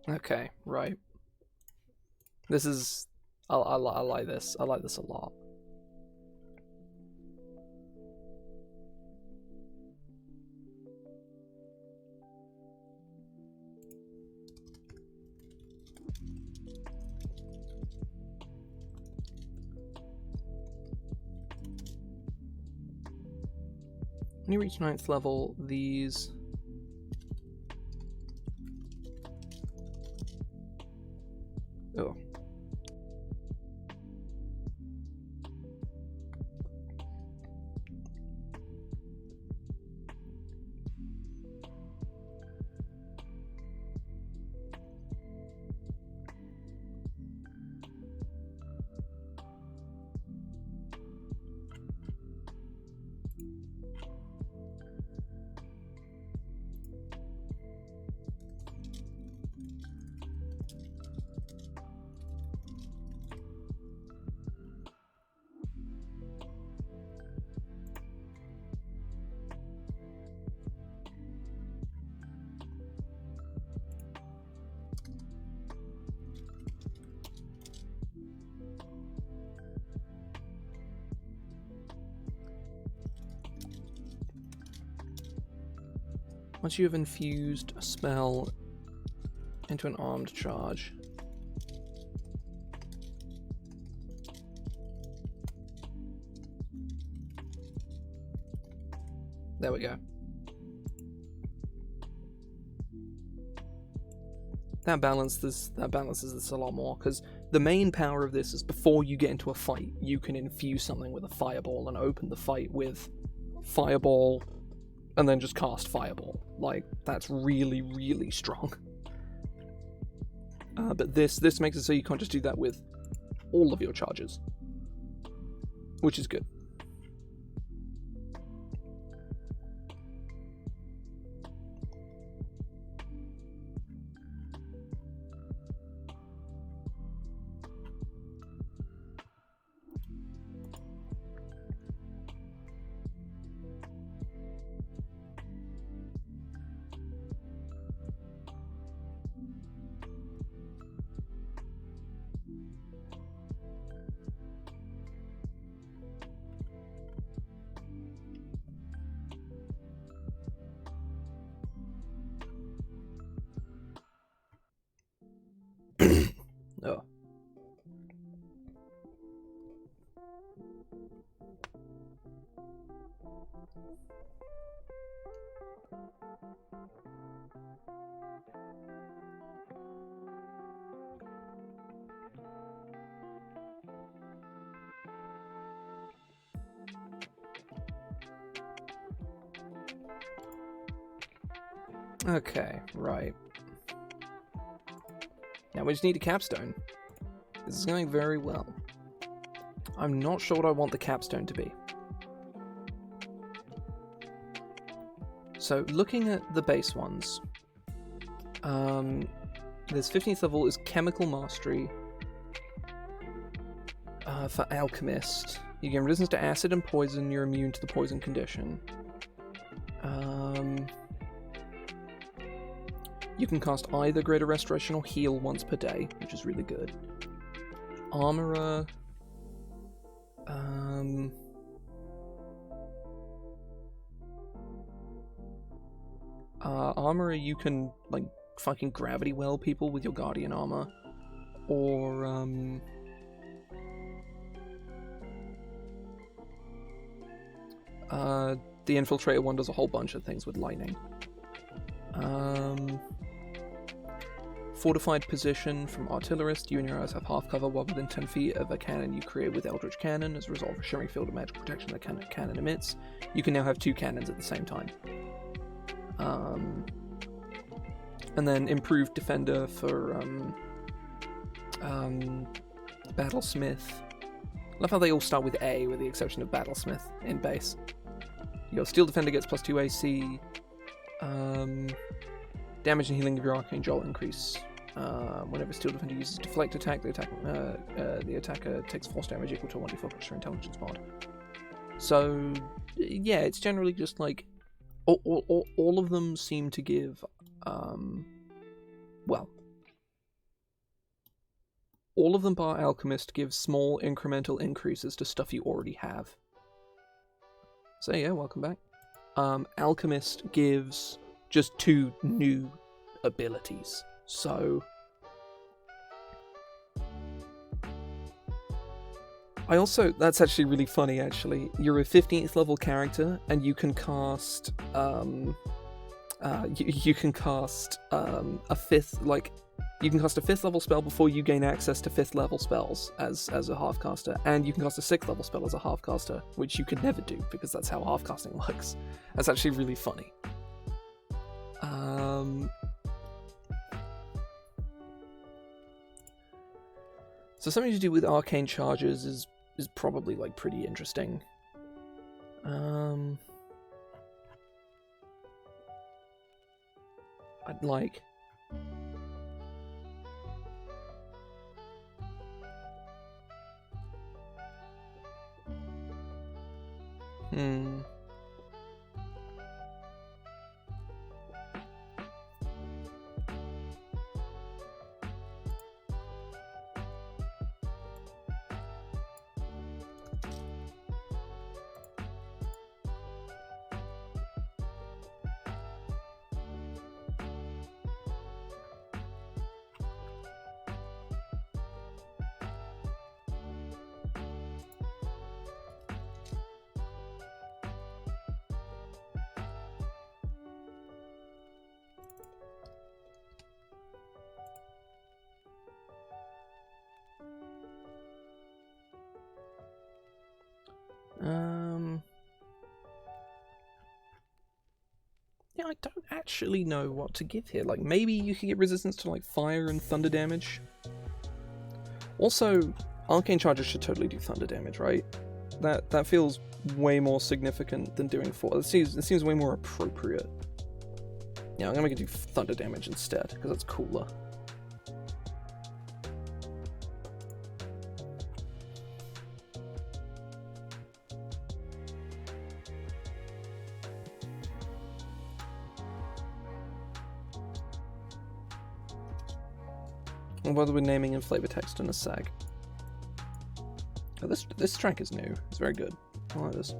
Okay, right. This is... I like this. I like this a lot. When you reach 9th level, these... Oh. Once you have infused a spell into an armed charge, there we go. That balances this a lot more, because the main power of this is before you get into a fight, you can infuse something with a fireball and open the fight with fireball, and then just cast fireball. Like, that's really, really strong. But this makes it so you can't just do that with all of your charges, which is good. Oh. Okay, right. Now we just need a capstone. This is going very well. I'm not sure what I want the capstone to be. So, looking at the base ones, this 15th level is Chemical Mastery. For Alchemist, you gain resistance to acid and poison, you're immune to the poison condition. You can cast either Greater Restoration or Heal once per day, which is really good. Armorer. Armorer, you can, like, fucking gravity well people with your Guardian Armor. Or, the Infiltrator one does a whole bunch of things with lightning. Fortified Position from Artillerist. You and your allies have half cover while within 10 feet of a cannon you create with Eldritch Cannon. As a result of a shimmering field of magical protection that cannon emits, you can now have 2 cannons at the same time. And then Improved Defender for Battlesmith. I love how they all start with A, with the exception of Battlesmith in base. Your Steel Defender gets +2 AC. Damage and healing of your Arcane Jolt increase. Whenever Steel Defender uses Deflect attack, the attacker takes force damage equal to 1d4 plus your intelligence mod. So, yeah, it's generally just like all of them seem to give, well, all of them bar Alchemist give small incremental increases to stuff you already have. So yeah, welcome back. Alchemist gives just 2 new abilities. So I also, that's actually really funny actually. You're a 15th level character and you can cast you can cast a 5th level spell before you gain access to 5th level spells as a half-caster, and you can cast a 6th level spell as a half-caster, which you could never do because that's how half-casting works. That's actually really funny. So something to do with arcane charges is probably like pretty interesting. I'd like. I don't actually know what to give here. Like, maybe you could get resistance to, like, fire and thunder damage. Also, arcane charges should totally do thunder damage, right? That feels way more significant than doing 4. It seems way more appropriate. Yeah, I'm gonna make it do thunder damage instead, because that's cooler. I'll bother with naming and flavor text in a sec. Oh, this track is new. It's very good. I like this.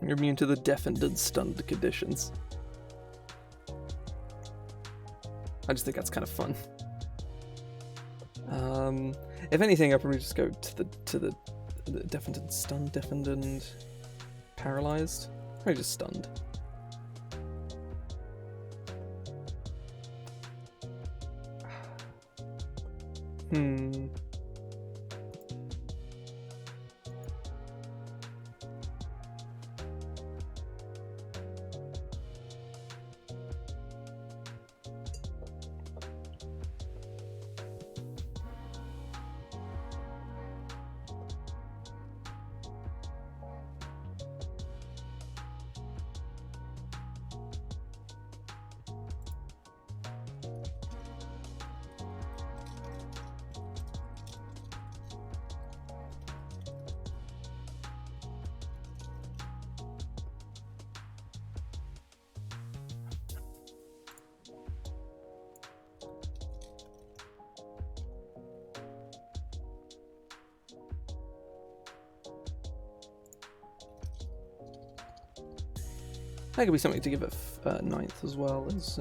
You're immune to the deafened and stunned conditions. I just think that's kind of fun. If anything, I'll probably just go to the deafened and stunned, deafened and paralyzed. Probably just stunned. That could be something to give it 9th as well as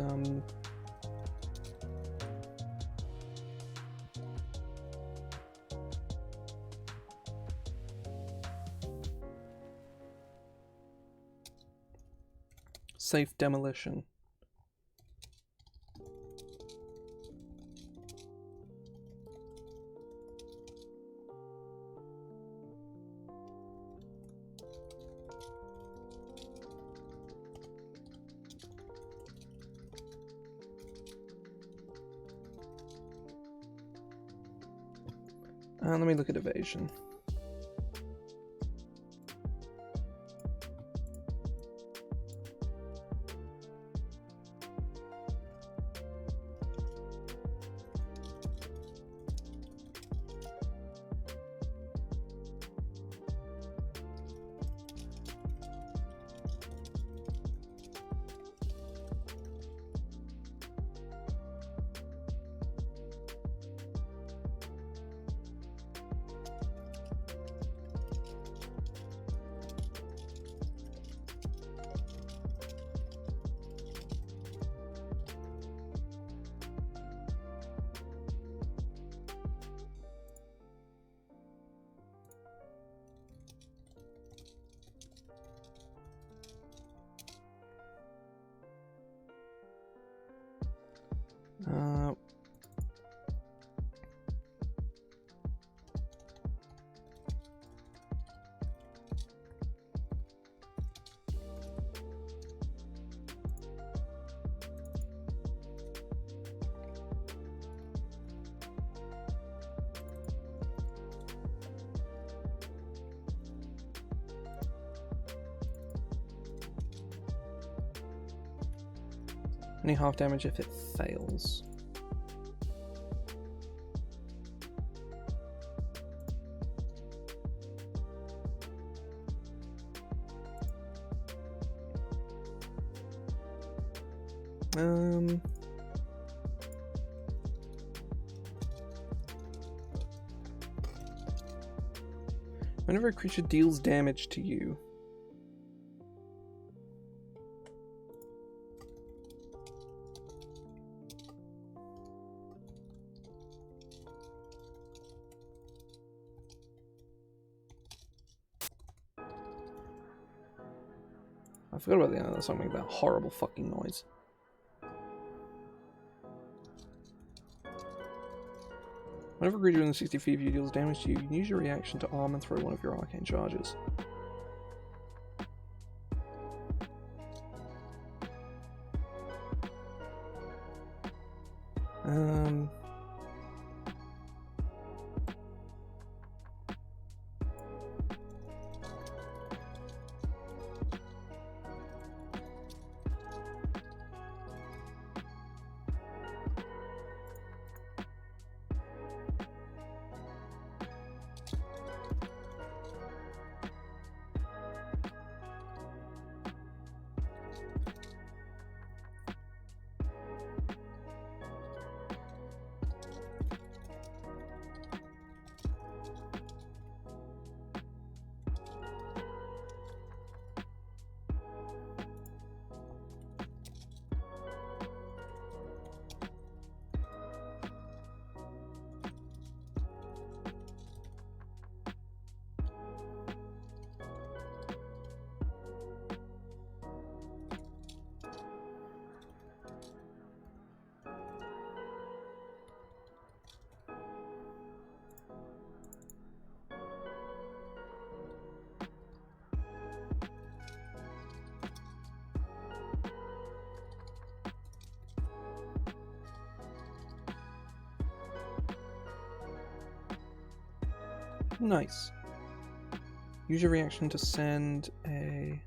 safe demolition. And let me look at evasion. Only half damage if it fails. Whenever a creature deals damage to you, I forgot about the end of that song making that horrible fucking noise. Whenever a creature within 60 feet of you deals damage to you, you can use your reaction to arm and throw one of your arcane charges. Nice. Use your reaction to send a...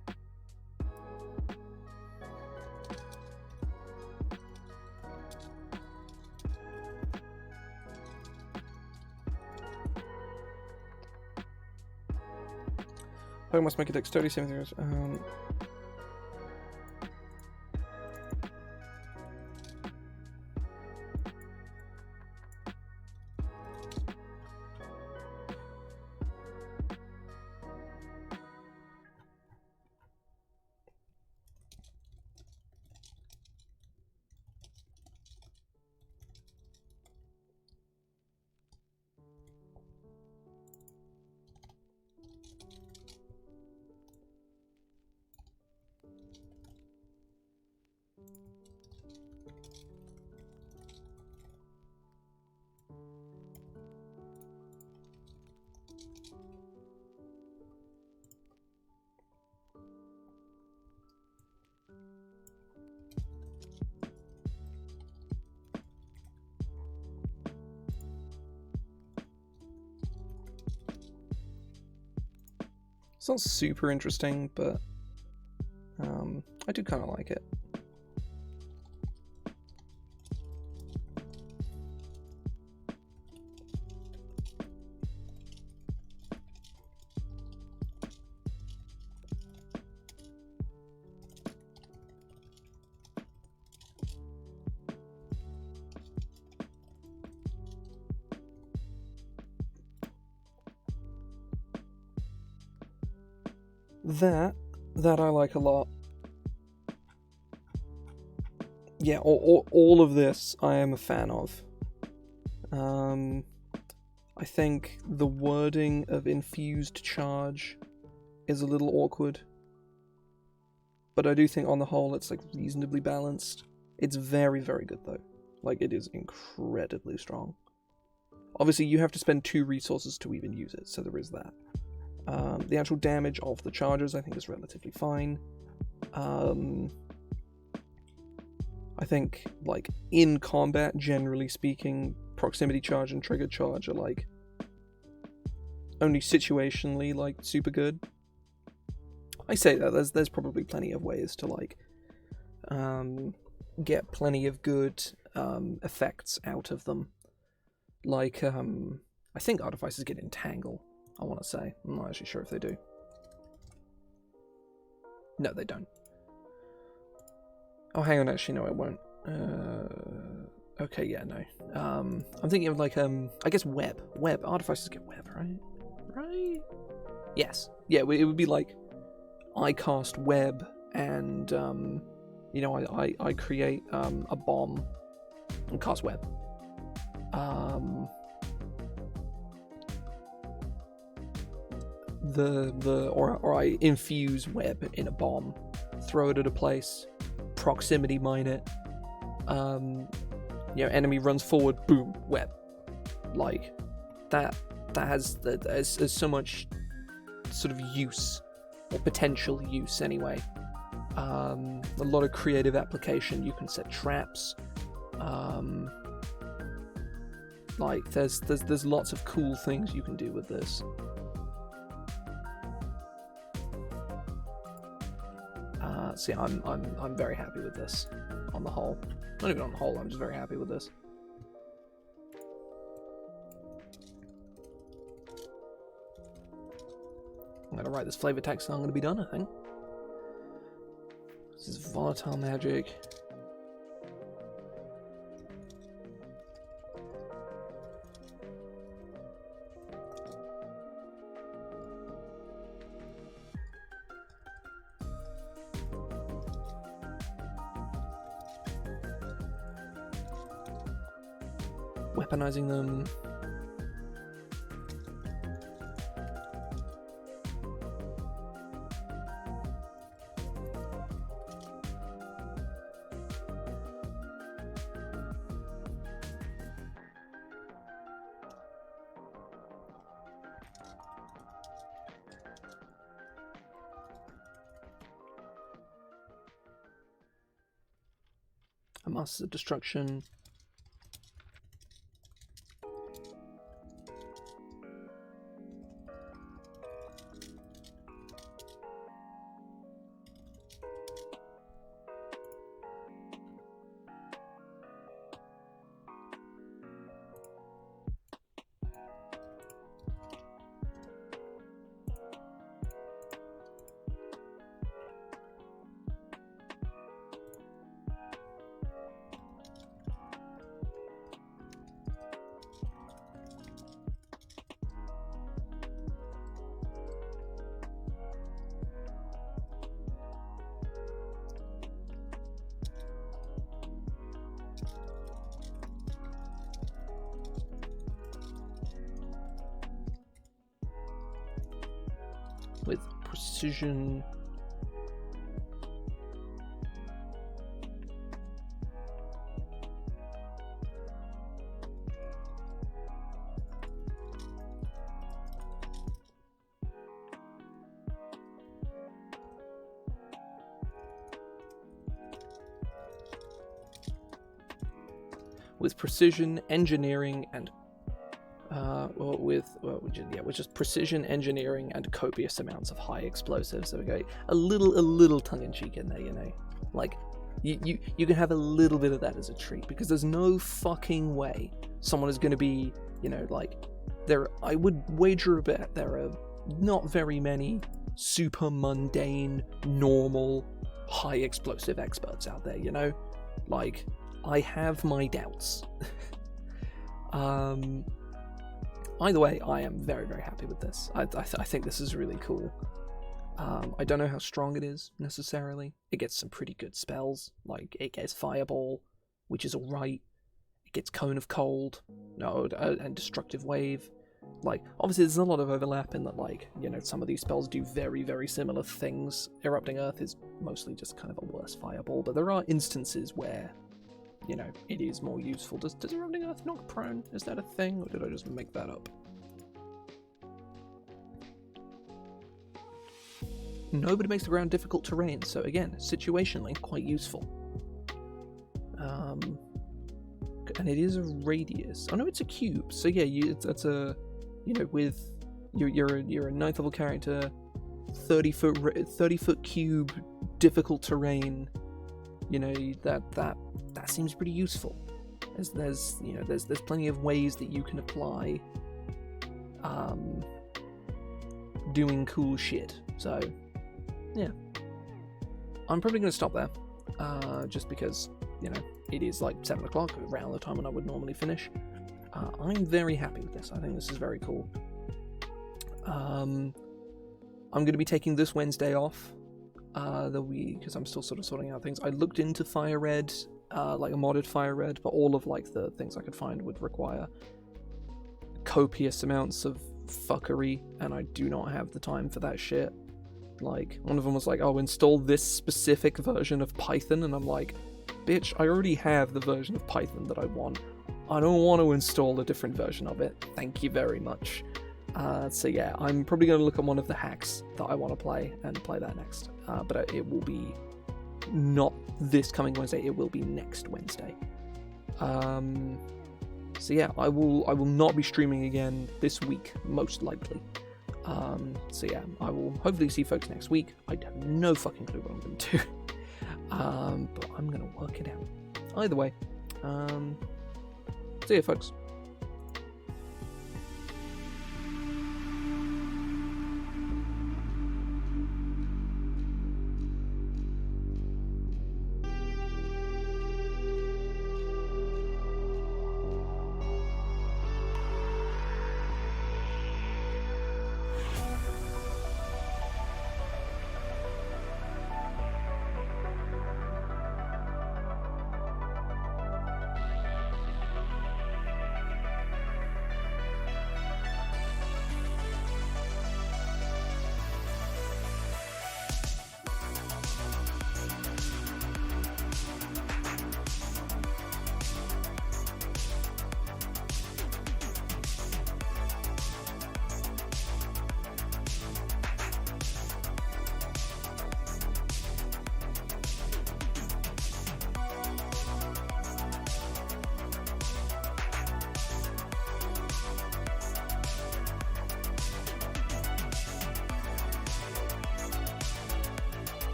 I must make a dexterity saving throw. It's not super interesting, but I do kind of like it. That I like a lot. Yeah, all of this I am a fan of. I think the wording of infused charge is a little awkward, but I do think on the whole it's like reasonably balanced. It's very, very good though. Like, it is incredibly strong. Obviously you have to spend 2 resources to even use it, so there is that. The actual damage of the charges I think is relatively fine. I think, like, in combat, generally speaking, proximity charge and trigger charge are, like, only situationally, like, super good. I say that, there's probably plenty of ways to, like, get plenty of good effects out of them. Like, I think Artificers get Entangle, I want to say. I'm not actually sure if they do. No, they don't. Oh, hang on, actually, no, it won't. Okay, yeah, no. I'm thinking of, like, I guess web. Web. Artificers get web, right? Right? Yes. Yeah, it would be like, I cast web, and, you know, I create, a bomb, and cast web. Or I infuse web in a bomb throw it at a place, proximity mine it. Enemy runs forward, boom, web. Like that has so much sort of use, or potential use anyway. A lot of creative application. You can set traps. Like there's lots of cool things you can do with this. See, I'm very happy with this on the whole. Not even on the whole, I'm just very happy with this. I'm gonna write this flavor text and I'm gonna be done, I think. This is volatile magic. Weaponizing them. A Masters of Destruction. With precision. With precision, engineering, and with just precision engineering and copious amounts of high explosives. So we go a little tongue-in-cheek in there, you know, like you can have a little bit of that as a treat, because there's no fucking way someone is going to be, you know, like I would wager a bet there are not very many super mundane, normal, high explosive experts out there, you know, like I have my doubts. Either way, I am very, very happy with this. I think this is really cool. I don't know how strong it is, necessarily. It gets some pretty good spells. Like, it gets Fireball, which is alright. It gets Cone of Cold, and Destructive Wave. Like, obviously there's a lot of overlap in that, like, you know, some of these spells do very, very similar things. Erupting Earth is mostly just kind of a worse Fireball, but there are instances where, you know, it is more useful. Does Erupting Earth knock prone? Is that a thing, or did I just make that up? Nobody makes the ground difficult terrain, so again, situationally, quite useful. And it is a radius. Oh no, it's a cube. So yeah, that's a, you know, with you're a 9th level character, 30 foot cube, difficult terrain. You know, that seems pretty useful. There's plenty of ways that you can apply doing cool shit. So yeah, I'm probably going to stop there, just because, you know, it is like 7 o'clock, around the time when I would normally finish. I'm very happy with this. I think this is very cool. I'm going to be taking this Wednesday off, because I'm still sort of sorting out things. I looked into Fire Red, like a modded Fire Red, but all of like the things I could find would require copious amounts of fuckery, and I do not have the time for that shit. Like, one of them was like, oh, install this specific version of Python, and I'm like, bitch, I already have the version of Python that I want. I don't want to install a different version of it. Thank you very much. So yeah, I'm probably going to look at one of the hacks that I want to play and play that next. But it will be not this coming Wednesday, it will be next Wednesday. So yeah, I will not be streaming again this week, most likely. So yeah, I will hopefully see folks next week. I have no fucking clue what I'm going to do. But I'm going to work it out. Either way, see you folks.